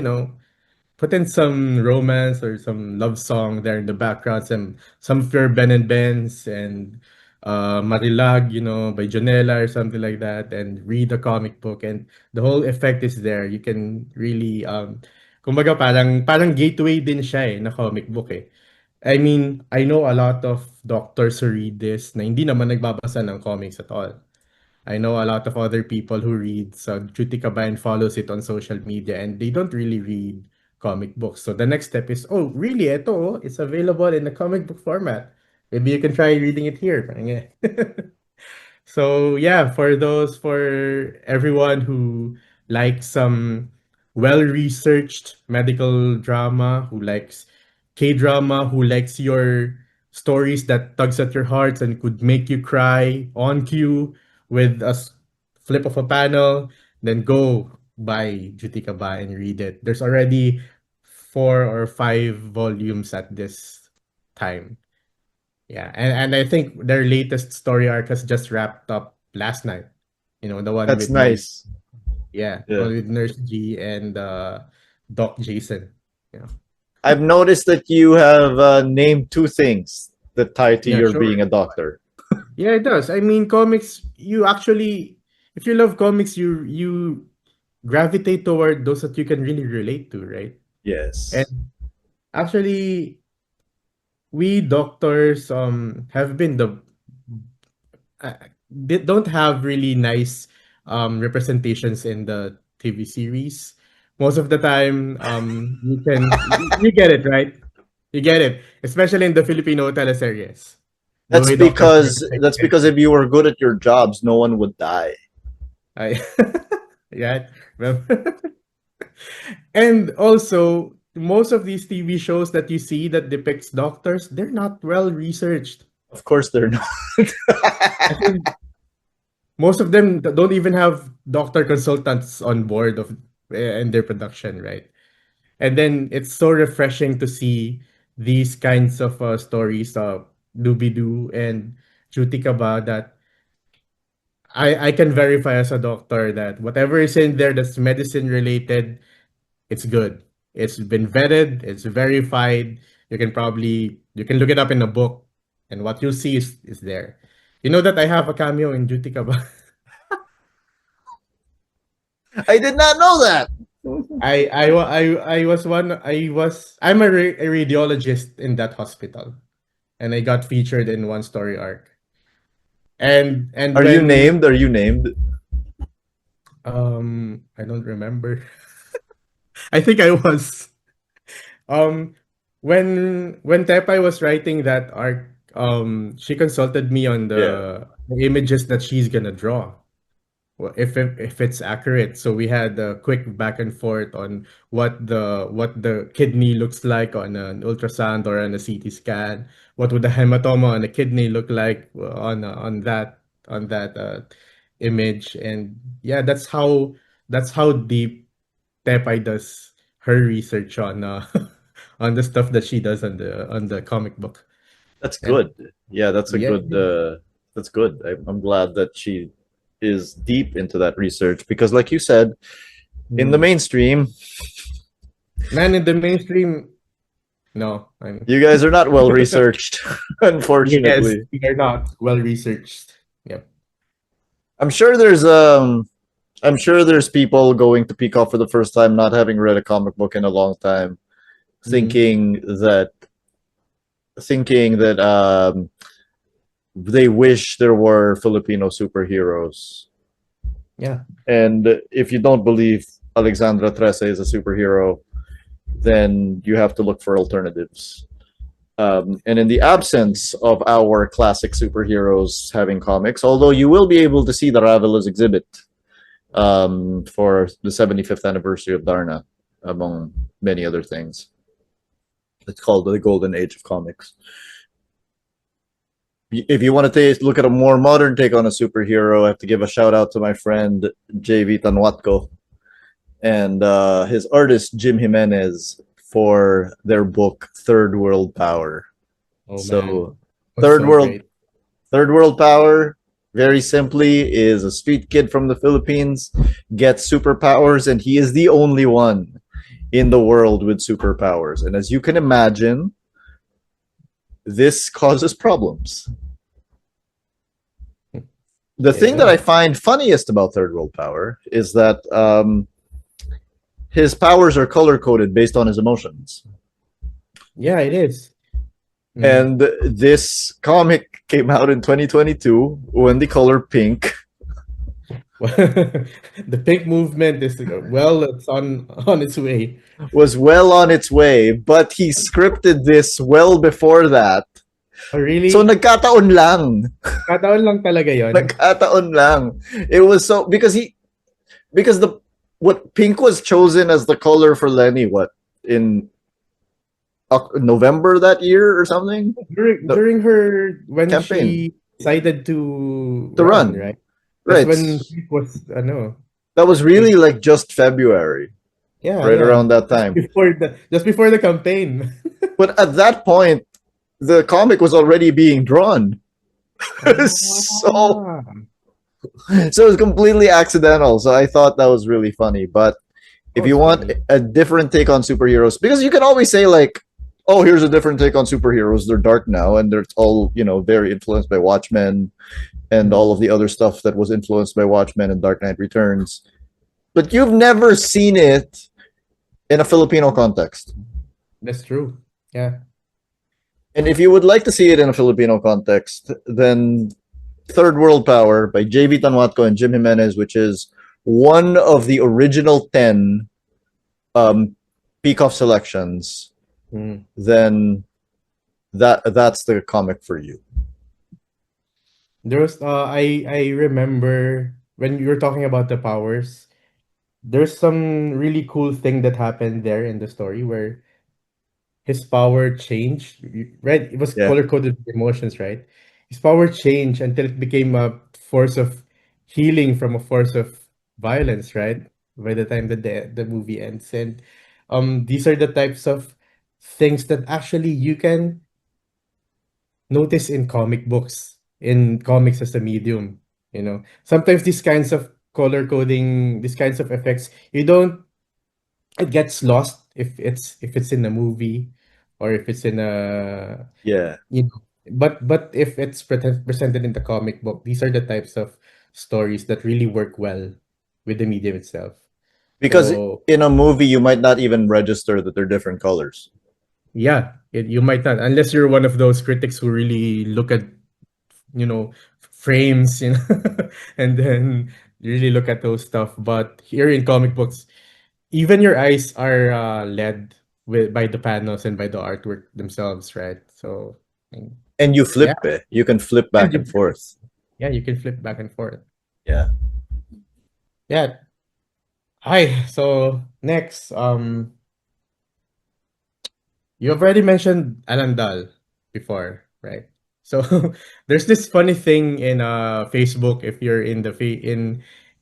romance or some love song there in the background, some Fair Ben and Benz and Marilag, by Jonella or something like that, and read the comic book, and the whole effect is there. You can really kumbaga parang gateway din siya na comic book eh. I mean, I know a lot of doctors who read this na hindi naman nagbabasa ng comics at all. I know a lot of other people who read Chuti Kabayan follows it on social media and they don't really read comic books. So the next step is, oh, really? It's available in the comic book format. Maybe you can try reading it here. Parang ganyan. So yeah, for everyone who likes some well-researched medical drama, who likes K-drama, who likes your stories that tugs at your hearts and could make you cry on cue with flip of a panel, then go buy Jutika Ba and read it. There's already 4 or 5 volumes at this time. Yeah, and I think their latest story arc has just wrapped up last night. The one That's with Nurse, nice. yeah, the Yeah. one with Nurse G and Doc Jason. Yeah, I've noticed that you have named two things that tie to yeah, your sure. being a doctor. Yeah, it does. I mean, comics. If you love comics, you gravitate toward those that you can really relate to, right? And Yes. actually, we doctors have been don't have really nice representations in the TV series. Most of the time, you get it, right? You get it, especially in the Filipino teleseries. The That's way doctors are because that's depicted. because if you were good at your jobs, no one would die. I yeah, remember? And also, most of these TV shows that you see that depicts doctors, they're not well researched. Of course they're not. I think most of them don't even have doctor consultants on board of in their production, right? And then it's so refreshing to see these kinds of stories, Doobie Doo and Chutikaba, that I can verify as a doctor that whatever is in there that's medicine related, it's good. It's been vetted, it's verified. You can look it up in a book, and what you'll see is there. You know that I have a cameo in Chutikaba. I did not know that. I'm a radiologist in that hospital, and I got featured in one story arc. And Are you when named? Are you named? I don't remember. I think I was um when Tepai was writing that arc, she consulted me on Yeah. the images that she's gonna draw. Well, if it's accurate. So we had a quick back and forth on what the kidney looks like on an ultrasound or on a CT scan. What would the hematoma on the kidney look like on that image? And yeah, that's how deep Tepay does her research on on the stuff that she does on the comic book. That's And good. Yeah, that's a yeah, good. That's good. I'm glad that she is deep into that research because, like you said, in the mm. mainstream, Man, in the mainstream, no, I'm you guys are not well researched, yes, unfortunately. we are not well researched. Yep. I'm sure there's I'm sure there's people going to PICOF for the first time, not having read a comic book in a long time, Mm-hmm. thinking that thinking that they wish there were Filipino superheroes. Yeah. And if you don't believe Alexandra Trece is a superhero, then you have to look for alternatives. And in the absence of our classic superheroes having comics, although you will be able to see the Ravelos exhibit for the 75th anniversary of Darna, among many other things. It's called the Golden Age of Comics. If you want to look at a more modern take on a superhero, I have to give a shout out to my friend JV Tanwatko and his artist Jim Jimenez for their book Third World Power. Oh man, So was Third so World great. Third World Power, very simply, is a street kid from the Philippines, gets superpowers, and he is the only one in the world with superpowers. And as you can imagine, this causes problems. The It thing that I does. find funniest about Third World Power is that his powers are color coded based on his emotions. Yeah, it is. Mm. And this comic came out in 2022 when the color pink The pink movement is well, it's on its way. was well on its way, but he scripted this well before that. Oh, So really? nagkataon lang. Kataon lang talaga yon. Nagkataon lang. It was so because the what pink was chosen as the color for Lenny what in November that year or something? The During her when campaign she decided to to run, run. right? That's Right. when it was ano, That was really pink. like just February, Yeah, right yeah. around that time. Just before the campaign. But at that point, the comic was already being drawn. so Ah, so it was completely accidental. So I thought that was really funny. But that if you was want funny. a different take on superheroes, because you can always say like, oh, here's a different take on superheroes. They're dark now, and they're all very influenced by Watchmen and Mm, all of the other stuff that was influenced by Watchmen and Dark Knight Returns. But you've never seen it in a Filipino context. that's true. Yeah. And if you would like to see it in a Filipino context, then Third World Power by J.V. Tanwatko and Jim Jimenez, which is one of the original 10 PICOF selections, Mm. then that's the comic for you. There was I remember when you're talking about the powers, there's some really cool thing that happened there in the story where his power changed. Right? It was Yeah. color coded emotions, right? His power changed until it became a force of healing from a force of violence, right? By the time the movie ends. And these are the types of things that actually you can notice in comic books, in comics as a medium. Sometimes these kinds of color coding, these kinds of effects, you don't it gets lost if it's in a movie or if it's in a Yeah. you know but if it's presented in the comic book, these are the types of stories that really work well with the medium itself. Because So in a movie, you might not even register that they're different colors. yeah, you might not, unless you're one of those critics who really look at frames, and then really look at those stuff. But here in comic books, even your eyes are led by the panels and by the artwork themselves, right? So, mm, And you yeah, flip it. You can flip and back and forth. you can flip back and forth. Yeah. Yeah. Hi. So next, you have already mentioned Alan Dahl before, right? So there's this funny thing in Facebook, if you're in the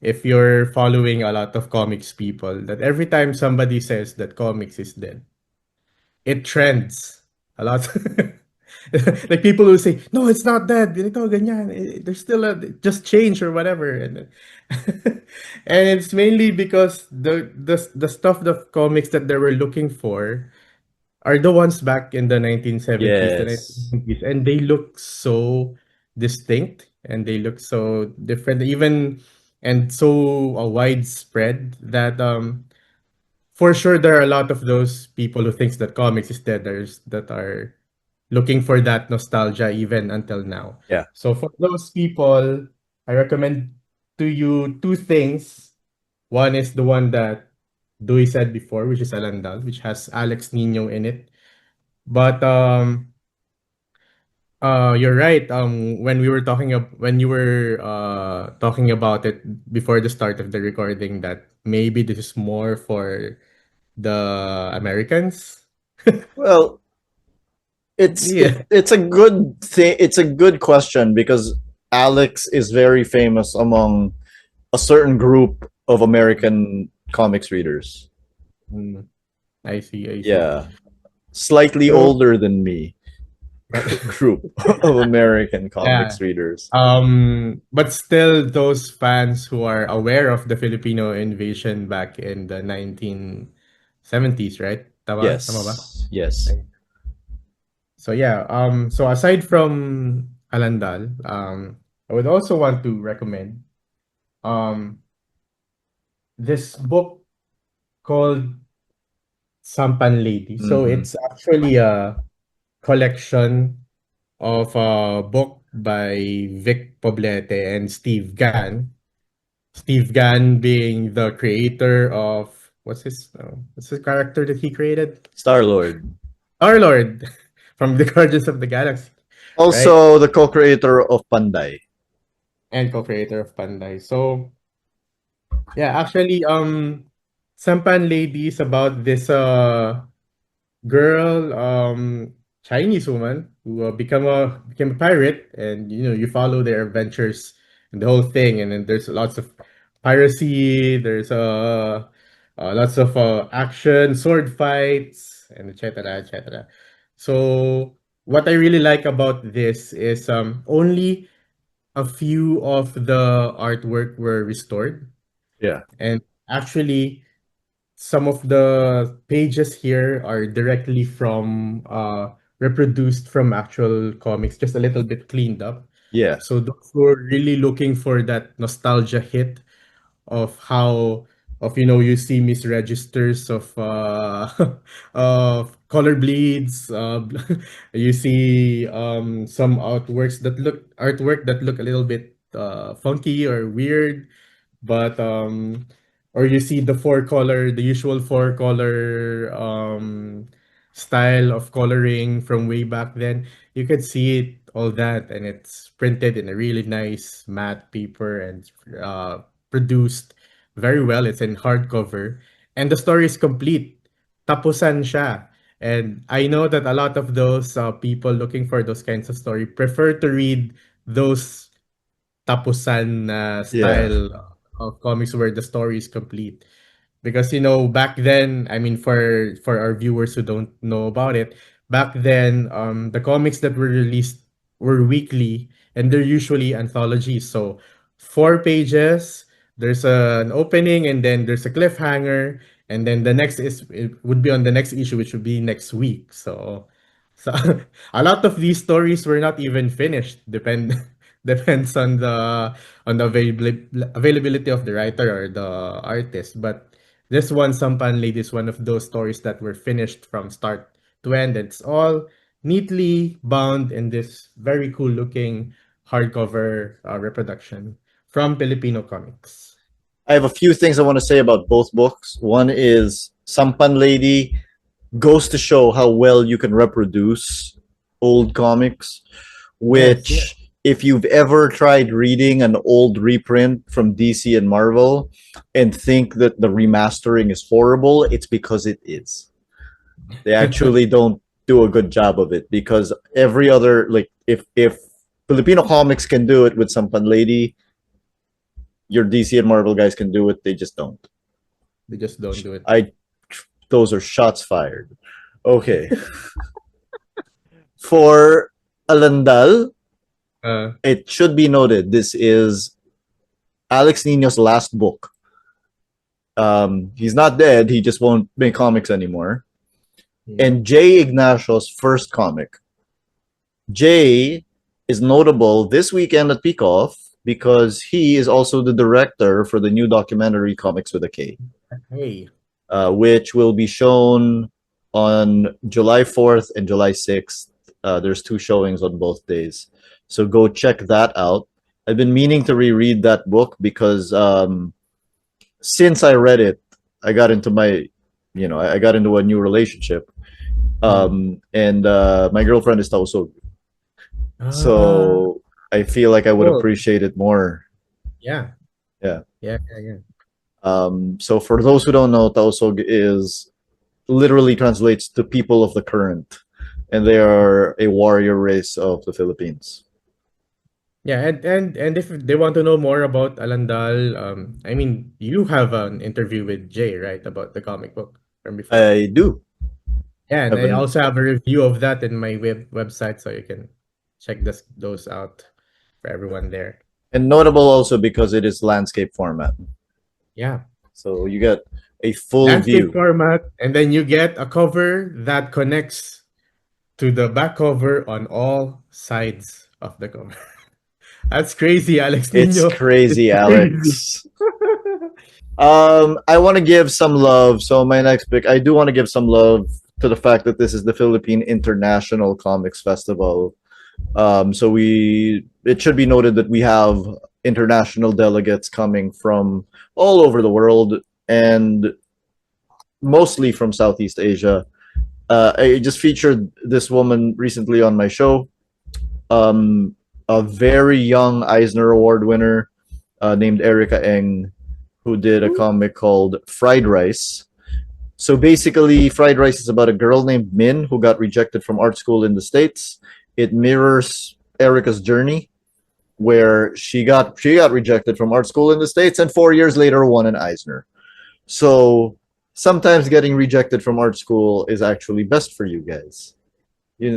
if you're following a lot of comics people, that every time somebody says that comics is dead, it trends a lot. Like people who say, "No, it's not dead. Ganito, ganyan. There's still a just change or whatever." And it's mainly because the stuff, the comics that they were looking for are the ones back in the 1970s, the Yes. 1990s, and they look so distinct and they look so different, even and so widespread that for sure there are a lot of those people who thinks that comics is dead, that are looking for that nostalgia even until now. Yeah. So for those people, I recommend to you two things. One is the one that Dewey said before, which is Alandal, which has Alex Nino in it. But you're right. When you were talking about it before the start of the recording, that maybe this is more for the Americans. Well, Yeah. it's a good thing. It's a good question because Alex is very famous among a certain group of American comics readers. Mm, I see, I see. Yeah, slightly So, older than me group of American yeah. comics readers. But still those fans who are aware of the Filipino invasion back in the 1970s, right? Tama ba? Yes, yes. Right. So yeah, so aside from Alandal, I would also want to recommend um this book called Sampan Lady. So Mm-hmm. it's actually a collection of a book by Vic Poblete and Steve Gann. Steve Gann being the creator of what's his character that he created? Star Lord, Our Lord from the Guardians of the Galaxy, right? also the co-creator of Panday. And co-creator of Panday. So yeah, actually, Sampan Lady is about this girl, Chinese woman who became a pirate, and you follow their adventures and the whole thing, and then there's lots of piracy, there's lots of action, sword fights, and etc. etc. So what I really like about this is only a few of the artwork were restored, Yeah, and actually some of the pages here are directly from reproduced from actual comics, just a little bit cleaned up. yes, So those who are really looking for that nostalgia hit of how of you see misregisters of of color bleeds, you see some artwork that look a little bit funky or weird, but or you see the usual four color style of coloring from way back then. You could see it all that, and it's printed in a really nice matte paper and uh, produced very well. It's in hardcover, and the story is complete. Tapusan siya. And I know that a lot of those people looking for those kinds of story prefer to read those tapusan Yeah. style of comics where the story is complete. Because back then, I mean, for our viewers who don't know about it, back then the comics that were released were weekly, and they're usually anthologies. So 4 pages, there's an opening, and then there's a cliffhanger, and then the next is it would be on the next issue, which would be next week. So a lot of these stories were not even finished. Depends on the availability of the writer or the artist. But this one, Sampan Lady, is one of those stories that were finished from start to end. It's all neatly bound in this very cool looking hardcover reproduction from Filipino Comics. I have a few things I want to say about both books. One is Sampan Lady goes to show how well you can reproduce old comics, Yes, yeah. which if you've ever tried reading an old reprint from DC and Marvel and think that the remastering is horrible, it's because it is. They actually don't do a good job of it because every other like if Filipino comics can do it with Sampan Lady, your DC and Marvel guys can do it. They just don't. They just don't do it. I those are shots fired. Okay. For Alandal, Uh, it should be noted this is Alex Nino's last book. He's not dead, he just won't make comics anymore. yep. And Jay Ignacio's first comic. Jay is notable this weekend at PICOF because he is also the director for the new documentary Comics with a K, Hey. which will be shown on July 4th and July 6th. There's two showings on both days. So go check that out. I've been meaning to reread that book because since I read it, I got into I got into a new relationship. Mm. And my girlfriend is Tausog. Ah, So I feel like I would cool. appreciate it more. Yeah. Yeah. Yeah. So for those who don't know, Tausog is literally translates to people of the current, and they are a warrior race of the Philippines. Yeah, and if they want to know more about Alandal, I mean, you have an interview with Jay, right, about the comic book from before. I do Yeah, and have I an also have a review of that in my website, so you can check those out for everyone there. and notable also because it is landscape format, Yeah, so you get a full landscape view. format, and then you get a cover that connects to the back cover on all sides of the cover. That's crazy, Alex It's Nino. It's crazy, crazy. Alex. I want to give some love. So my next pick, I do want to give some love to the fact that this is the Philippine International Comics Festival. So it should be noted that we have international delegates coming from all over the world and mostly from Southeast Asia. I just featured this woman recently on my show, um, a very young Eisner Award winner named Erica Eng, who did a comic called Fried Rice. So basically, Fried Rice is about a girl named Min who got rejected from art school in the States. It mirrors Erica's journey, where she got rejected from art school in the States, and 4 years later won an Eisner. So sometimes getting rejected from art school is actually best for you guys.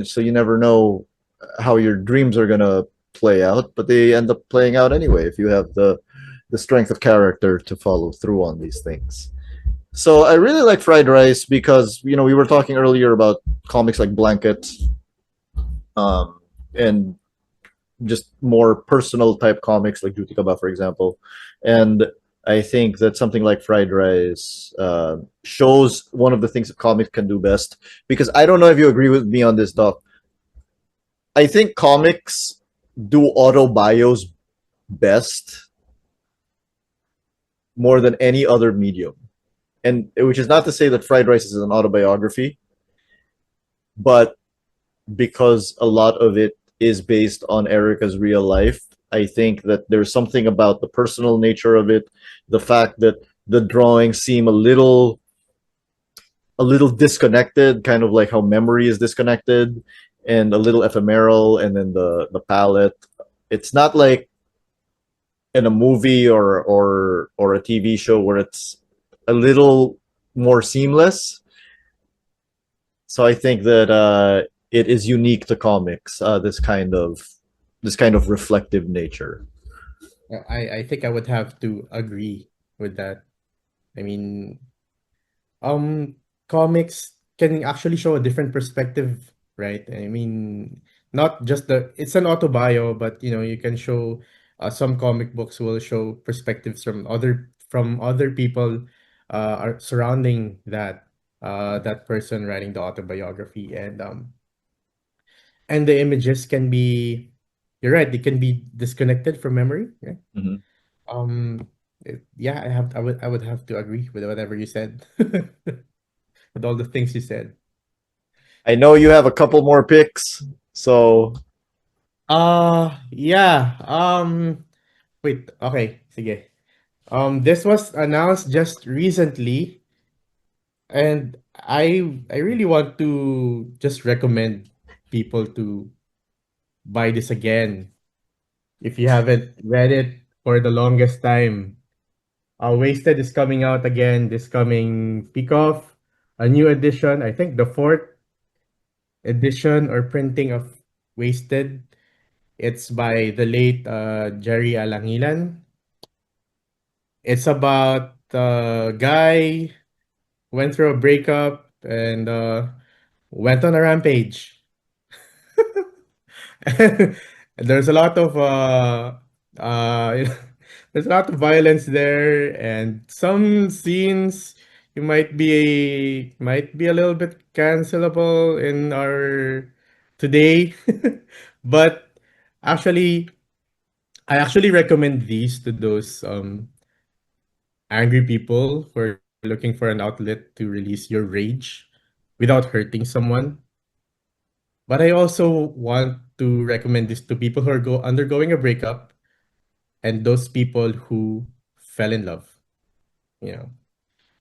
So you never know how your dreams are gonna play out, but they end up playing out anyway if you have the strength of character to follow through on these things. So I really like Fried Rice because we were talking earlier about comics like Blanket, and just more personal type comics like Juti Kaba, for example. And I think that something like Fried Rice shows one of the things that comics can do best. Because I don't know if you agree with me on this, Doc. I think comics do auto bios best more than any other medium. And which is not to say that Fried Rice is an autobiography, but because a lot of it is based on Erica's real life. I think that there's something about the personal nature of it, the fact that the drawings seem a little disconnected, kind of like how memory is disconnected, and a little ephemeral, and then the palette. It's not like in a movie or a TV show where it's a little more seamless. So I think that it is unique to comics. This kind of reflective nature. I think I would have to agree with that. I mean, comics can actually show a different perspective, right? I mean, not just it's an autobio, but you can show some comic books will show perspectives from other people are surrounding that person writing the autobiography, and the images can be, you're right, they can be disconnected from memory, right? Mhm. Um, yeah, I would have to agree with whatever you said. With all the things you said. I know you have a couple more picks, so Yeah. Wait. Okay. Sige. This was announced just recently, and I really want to just recommend people to buy this again if you haven't read it for the longest time. Wasted is coming out again this coming PICOF, a new edition. I think the fourth edition or printing of Wasted. It's by the late Jerry Alangilan. It's about a guy went through a breakup and went on a rampage. There's a lot of uh, there's a lot of violence there, and some scenes you might be a little bit cancelable in our today, but actually I actually recommend these to those angry people who are looking for an outlet to release your rage without hurting someone. But I also want to recommend this to people who are undergoing a breakup and those people who fell in love, you know.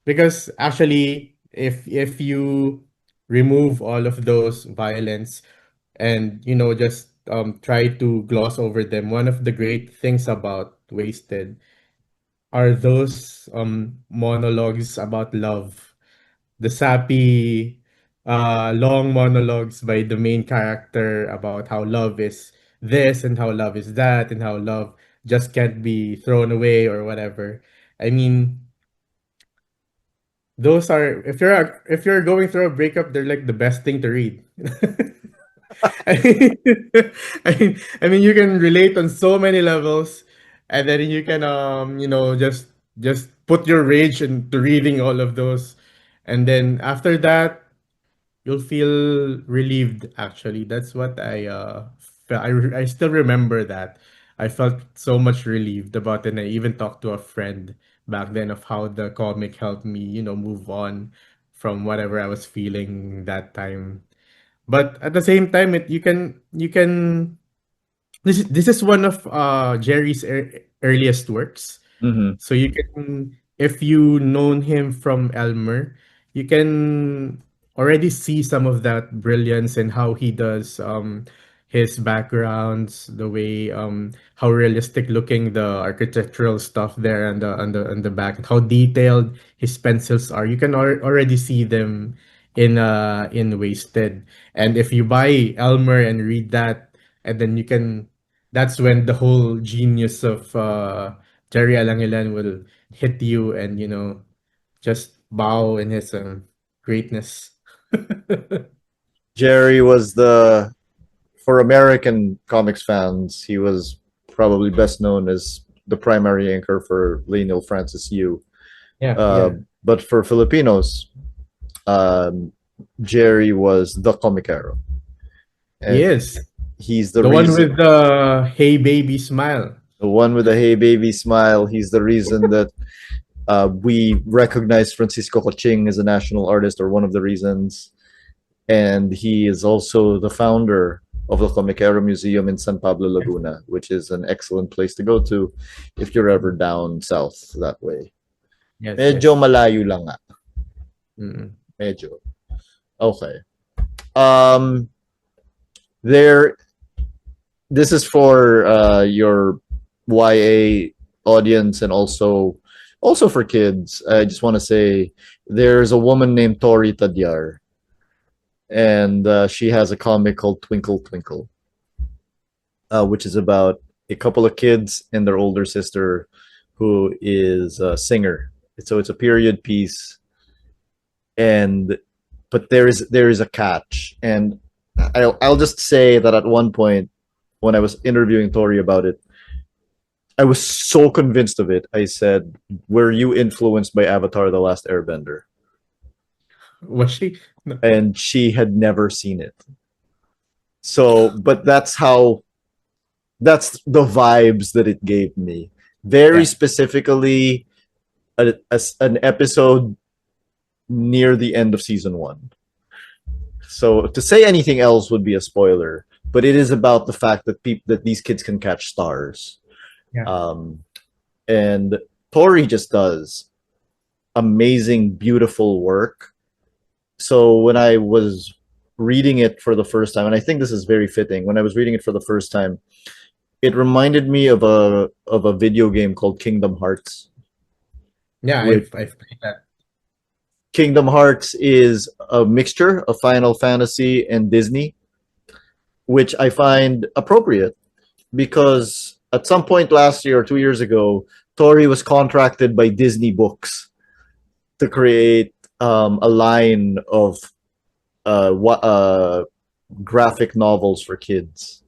Because actually if you remove all of those violence and just try to gloss over them, one of the great things about Wasted are those monologues about love, the sappy long monologues by the main character about how love is this and how love is that and how love just can't be thrown away or whatever. I mean, those are, if you're going through a breakup, they're like the best thing to read. I mean, I mean, you can relate on so many levels, and then you can just put your rage into reading all of those, and then after that, you'll feel relieved. Actually, that's what I still remember that. I felt so much relieved about it, and I even talked to a friend back then of how the comic helped me, move on from whatever I was feeling that time. But at the same time, you can this is one of Jerry's earliest works. mhm. So you can, if you known him from Elmer, you can already see some of that brilliance and how he does his backgrounds, the way how realistic looking the architectural stuff there and the back, how detailed his pencils are. You can already see them in Wasted. And if you buy Elmer and read that, and then you can, that's when the whole genius of Jerry Alangilan will hit you, and just bow in his greatness. Jerry was for American comics fans, he was probably best known as the primary anchor for Lionel Francis Yu. Yeah, Uh, yeah. but for Filipinos, um, Jerry was the comicero, He and is. he's the The one with reason. the hey baby smile. The one with the "Hey baby" smile. He's the reason that we recognize Francisco Coching as a national artist, or one of the reasons. And he is also the founder. of the Comicero Museum in San Pablo, Laguna, which is an excellent place to go to if you're ever down south that way. Yes, Medyo yes. malayo lang nga. Mm. Medyo. Okay. Um, there. This is for your YA audience and also for kids. I just want to say there's a woman named Tori Tadyar, and she has a comic called Twinkle Twinkle, which is about a couple of kids and their older sister who is a singer. So it's a period piece, and but there is a catch, and I'll just say that at one point when I was interviewing Tori about it, I was so convinced of it. I said, "Were you influenced by Avatar: The Last Airbender?" Was she? No. And she had never seen it. So, but that's the vibes that it gave me. Very Yeah. specifically, an episode near the end of season one. So to say anything else would be a spoiler, but it is about the fact that that these kids can catch stars, Yeah. um, and Tori just does amazing, beautiful work. So when I was reading it for the first time, and I think this is very fitting, when I was reading it for the first time, it reminded me of a video game called Kingdom Hearts. Yeah, Which I've played that. Kingdom Hearts is a mixture of Final Fantasy and Disney, which I find appropriate because at some point last year or 2 years ago, Tori was contracted by Disney Books to create a line of graphic novels for kids.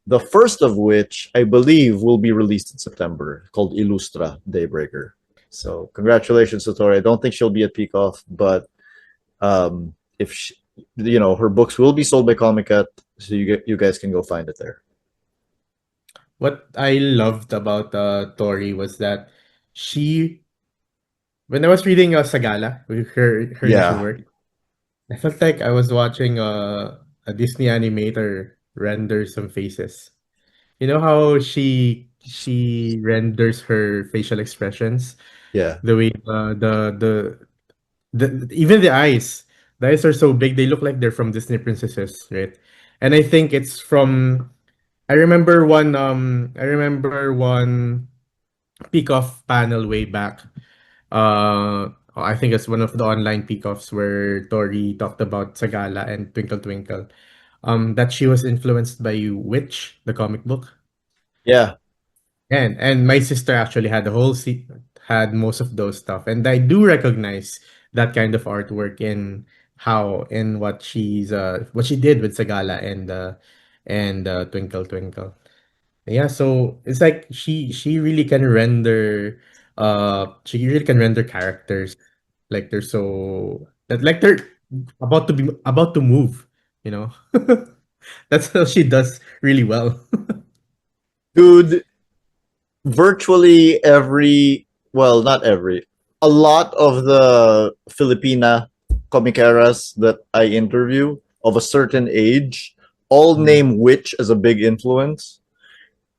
The first of which I believe will be released in September, called Illustra Daybreaker. So congratulations to Tori. I don't think she'll be at PICOF, but if she, her books will be sold by Comicat, so you guys can go find it there. What I loved about Tori was that she, when I was reading Sagala, with her initial Yeah, work, I felt like I was watching a Disney animator render some faces. You know how she renders her facial expressions, yeah. the way even the eyes are so big they look like they're from Disney princesses, right? And I think it's from I remember one PICOF panel way back. I think it's one of the online PICOFs where Tori talked about Sagala and Twinkle Twinkle. That she was influenced by Witch, the comic book. Yeah. And my sister actually had had most of those stuff, and I do recognize that kind of artwork in how in what she did with Sagala and Twinkle Twinkle. Yeah, so it's like she really can render she really can render characters like they're about to move, you know. That's how she does really well. Dude, virtually every, well, not every, a lot of the Filipina comiceras that I interview of a certain age all Mm. name Witch as a big influence,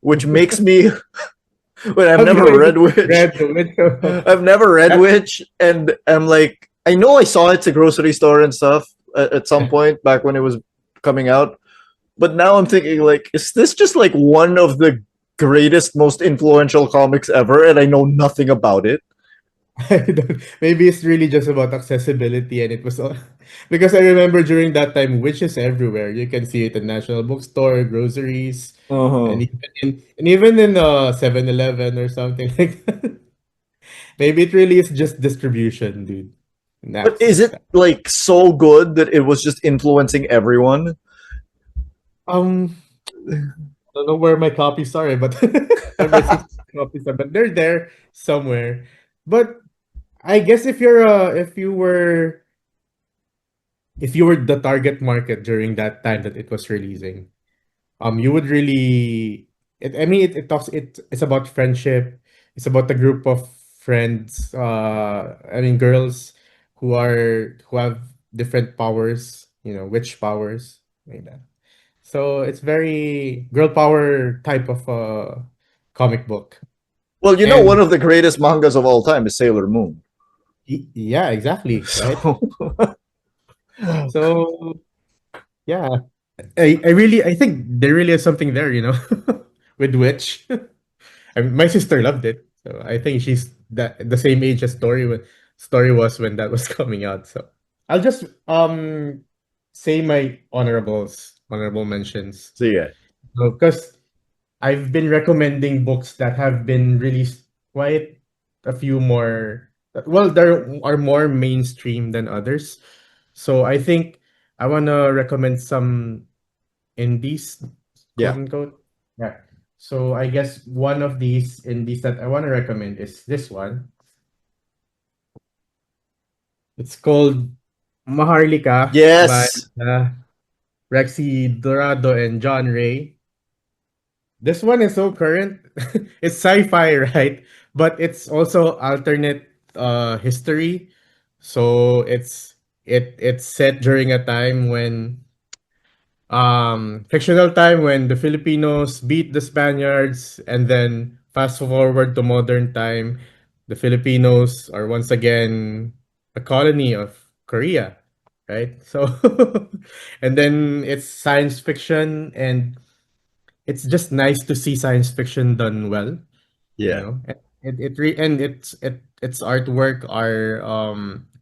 which makes me, when I've Have you never read even Witch, read the window? I've never read That's Witch, and I'm like, I know I saw it at a grocery store and stuff at some point back when it was coming out, but now I'm thinking, like, is this just like one of the greatest, most influential comics ever, and I know nothing about it? maybe it's really just about accessibility and it was all because I remember during that time witches everywhere. You can see it in National Bookstore, groceries, Uh-huh. and even in 7-Eleven or something like that. Maybe it really is just distribution, dude. And But is access. it like so good that it was just influencing everyone? Um, I don't know where my copies are, but I'm missing copies, but they're there somewhere. But I guess if you were the target market during that time that it was releasing, you would really I mean it's about friendship. It's about a group of friends, I mean girls who have different powers, witch powers like that. So it's very girl power type of comic book. Well, you know, one And of the greatest mangas of all time is Sailor Moon. yeah, exactly, right? So, So yeah, I think there really is something there, with Witch. I mean, my sister loved it, so I think she's the same age as Story was when that was coming out. So I'll just say my honorable mentions. so yeah, Because I've been recommending books that have been released quite a few more. Well, there are more mainstream than others. So I think I wanna recommend some indies, quote yeah, unquote. Yeah. So I guess one of these indies that I want to recommend is this one. It's called Maharlika by yes, uh, Rexy Dorado and John Ray. This one is so current. It's sci-fi, right? But it's also alternate history. So it's set during a time when fictional time when the Filipinos beat the Spaniards, and then fast forward to modern time, the Filipinos are once again a colony of Korea, right? So and then it's science fiction, and it's just nice to see science fiction done well, you yeah, know. And its artwork are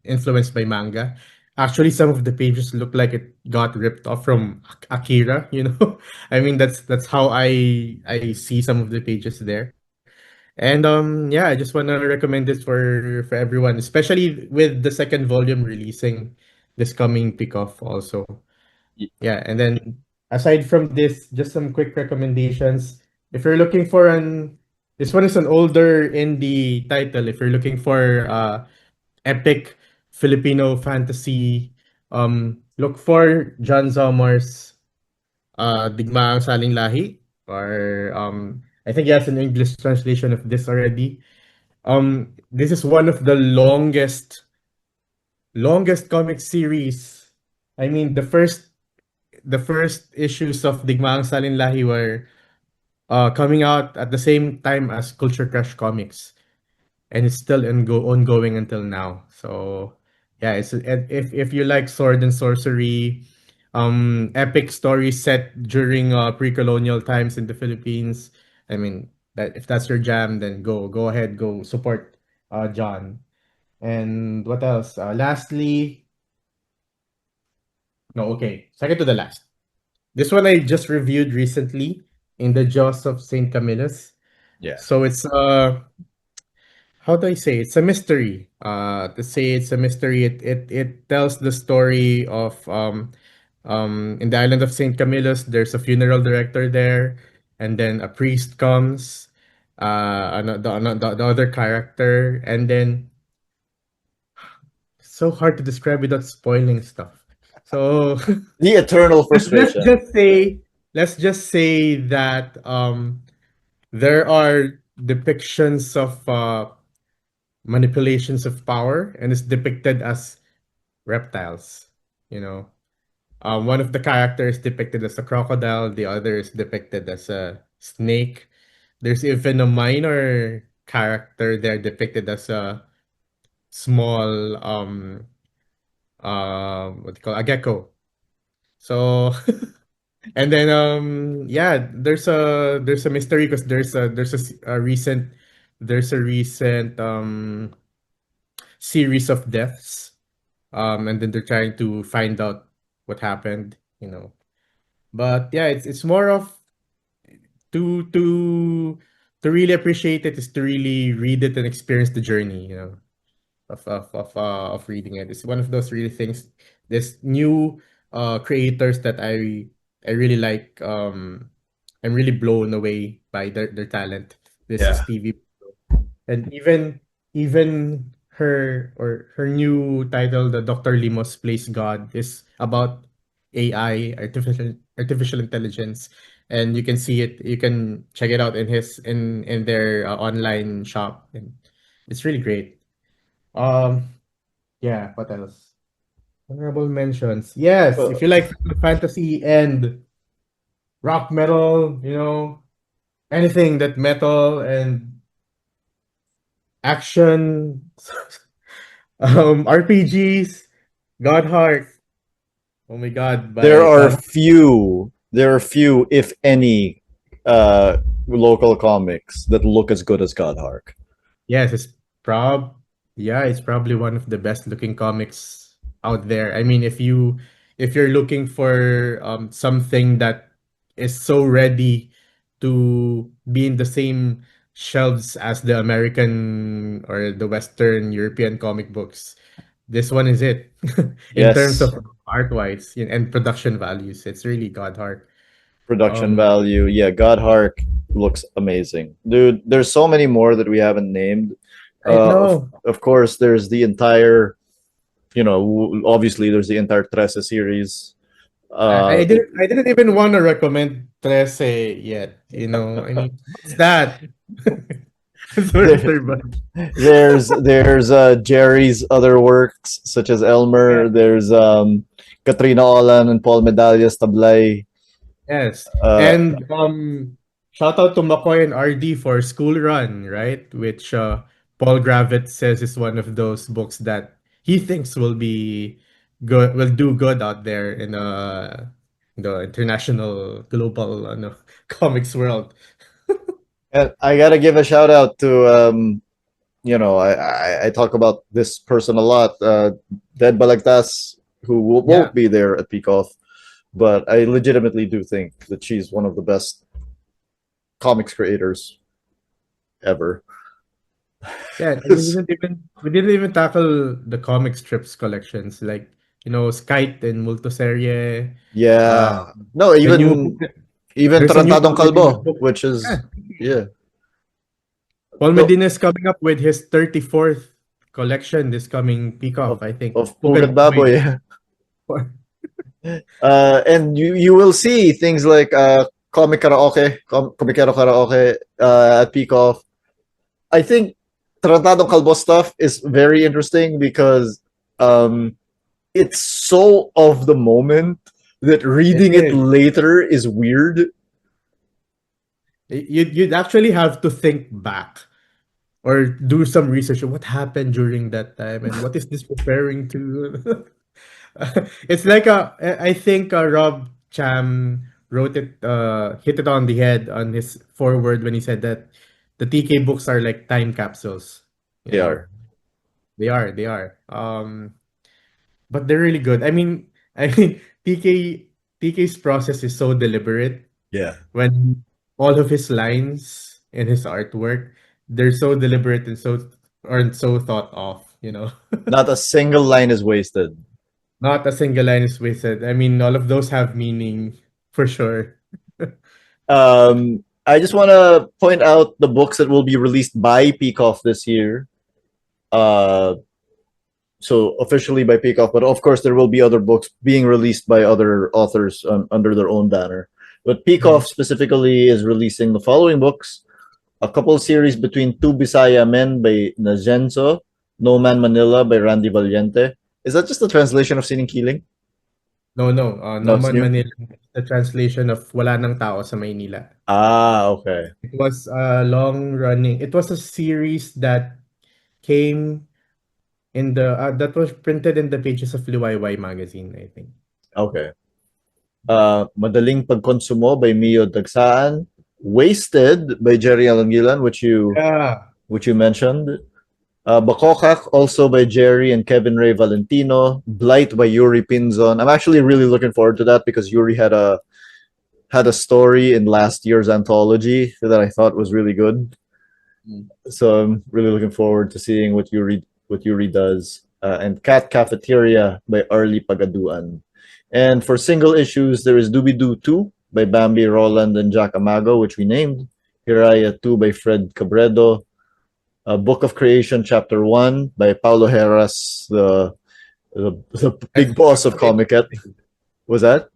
influenced by manga. Actually, some of the pages look like it got ripped off from Akira, you know. I mean, that's how I see some of the pages there. And yeah, I just want to recommend this for everyone, especially with the second volume releasing this coming PICOF also. Yeah, and then aside from this, just some quick recommendations. If you're looking for this one is an older indie title. If you're looking for epic Filipino fantasy, look for John Zomar's Digmaang Saling Lahi, or I think he has an English translation of this already. This is one of the longest comic series. I mean, the first issues of Digmaang Salinlahi were coming out at the same time as Culture Crush Comics, and it's still ongoing until now. So yeah, if you like sword and sorcery, epic stories set during pre-colonial times in the Philippines. I mean, that if that's your jam, then go ahead, go support John. And what else? Lastly, no, okay, second to the last. This one I just reviewed recently in the Jaws of Saint Camillus. yeah. So it's how do I say, it's a mystery. To say it's a mystery, it tells the story of in the island of Saint Camillus. There's a funeral director there, and then a priest comes, the other character, and then it's so hard to describe without spoiling stuff. So The eternal let's frustration. just say that there are depictions of manipulations of power, and it's depicted as reptiles, you know. One of the characters depicted as a crocodile, the other is depicted as a snake. There's even a minor character there depicted as a small what do you call a gecko. So and then yeah, there's a mystery because there's a recent series of deaths, and then they're trying to find out what happened, you know. But yeah, it's more of to to to really appreciate it is to really read it and experience the journey, you know, of reading it. It's one of those really things. This new creators that I really like. I'm really blown away by their talent. This is Yeah, TV, and even her new title, the Dr. Limos Plays God, is about AI, artificial intelligence, and you can see it. You can check it out in their online shop, and it's really great. Um, yeah. What else? Honorable mentions. Yes, if well, you like Final Fantasy and rock metal, anything that metal and action, RPGs, Godheart. Oh my God, There by are God. few, there are few, if any, local comics that look as good as Godhark. Yes, yeah, it's probably one of the best looking comics out there. I mean, if you're looking for something that is so ready to be in the same shelves as the American or the Western European comic books, this one is it. In terms Yes, of art wise and production values, it's really God heart. production Um, value. Yeah, Godhark looks amazing, dude. There's so many more that we haven't named. I Of know. of course, there's the entire. Obviously, there's the entire Tressa series. I Uh, didn't even want to recommend Trece yet. I mean, what's that? Sorry, there, sir, but there's Jerry's other works such as yeah, Elmer. There's Katrina Olan and Paul Medallas Tablay. yes. Uh, And shout out to McCoy and RD for School Run, right? Which Paul Gravett says is one of those books that he thinks will do good out there in the international global comics world. and I gotta give a shout out to I talk about this person a lot. Dead Balagtas, who Yeah. won't be there at PICOF, but I legitimately do think that she's one of the best comics creators ever. Yeah, and we didn't even tackle the comic strips collections like Skite and Multoserie. Uh, Yeah. No, the new book. even There's a new Tarantadong Paul Medina Kalbo, book. which Yeah, is yeah. Paul No, Medina is coming up with his 34th collection this coming peak off. of I think. of Pugad Pugad Baboy. Baboy. And you will see things like comic karaoke, comicero karaoke at PICOF. I think Tratado Calvo stuff is very interesting because um, it's so of the moment that It reading it is. later is weird. You'd actually have to think back or do some research on what happened during that time and what is this referring to. It's like I think Rob Cham hit it on the head on his foreword when he said that the TK books are like time capsules. You They know, are. they are. But they're really good. I mean, TK's process is so deliberate Yeah. when all of his lines in his artwork, they're so deliberate and so thought of. Not a single line is wasted. Not a single line is wasted. I mean, all of those have meaning for sure. I just want to point out the books that will be released by PICOF this year. Uh, so officially by PICOF, but of course there will be other books being released by other authors under their own banner. But PICOF Mhm. specifically is releasing the following books: a couple series between Two Bisaya Men by Najenso, No Man Manila by Randy Valiente. Is that just a translation of Sining Kiling? No, no. No, No it's Man new. Manila. The translation of Wala ng Tao sa Maynila. Ah, okay. It was a long running. It was a series that came that was printed in the pages of Liwayway magazine, I think. Okay. Madaling Pagkonsumo by Mio Dagsaan. Wasted by Jerry Alangilan, Yeah. which you mentioned. Bakokak, also by Jerry and Kevin Ray Valentino. Blight by Yuri Pinzon. I'm actually really looking forward to that because Yuri had a story in last year's anthology that I thought was really good. Mm. So I'm really looking forward to seeing what Yuri does. And Cat Cafeteria by Arlie Pagaduan. And for single issues, there is Doobie Doo 2 by Bambi Roland and Jack Amago, which we named. Hiraya 2 by Fred Cabredo. Book of Creation Chapter 1 by Paulo Heras, the big boss of Actually Comiket. interesting. Was that?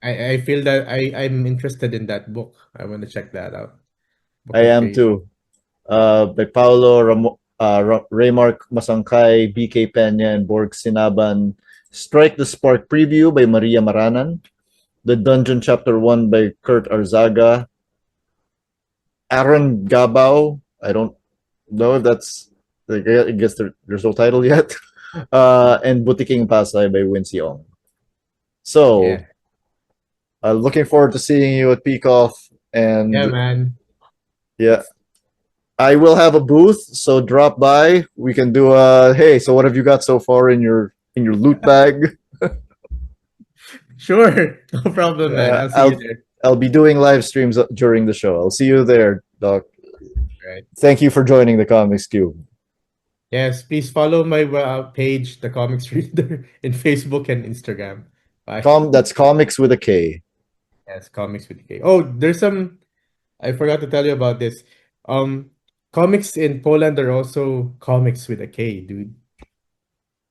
I feel that I'm interested in that book. I want to check that out. Book I of am Creation. too. By Raymark Masangkay, BK Peña, and Borg Sinaban. Strike the Spark Preview by Maria Maranan. The Dungeon Chapter 1 by Kurt Arzaga. Aaron Gabao. I don't know if that's, I guess there's no title yet. And Butiking Pasay by Wincy Ong. So, Yeah. looking forward to seeing you at PICOF. Yeah, And man. yeah, I will have a booth, so drop by. We can do a hey. So what have you got so far in your loot bag? Sure. No problem, man. I'll see you I'll there. I'll be doing live streams during the show. I'll see you there, Doc. Right. Thank you for joining the Comics Cube. Yes, please follow my page, The Comics Reader, in Facebook and Instagram. Bye. That's Comics with a K. Yes, Comics with K. Oh, there's some, I forgot to tell you about this. Um, Comics in Poland are also comics with a K, dude.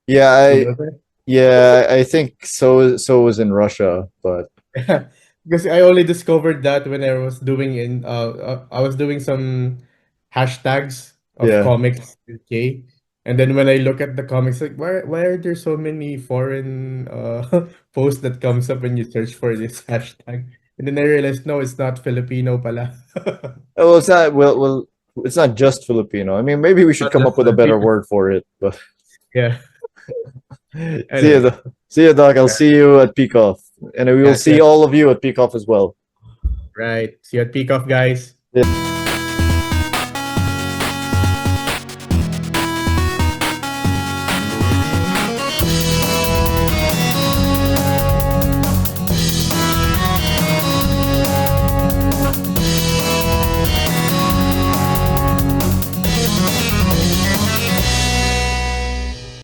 Yeah, You know that? I think so was in Russia, but Yeah, because I only discovered that when I was doing I was doing some hashtags of yeah. comics with K, and then when I look at the comics, like why are there so many foreign posts that comes up when you search for this hashtag? And then I realized no, it's not Filipino pala. Well, it's not just Filipino. I mean, maybe we should Not come just up with a better Filipino. word for it. But Yeah. see you, Anyway, see you, Doc. I'll yeah, see you at Peacock, and we will yeah, see all of you at Peacock as well. right. See you at Peak Off, guys. Yeah.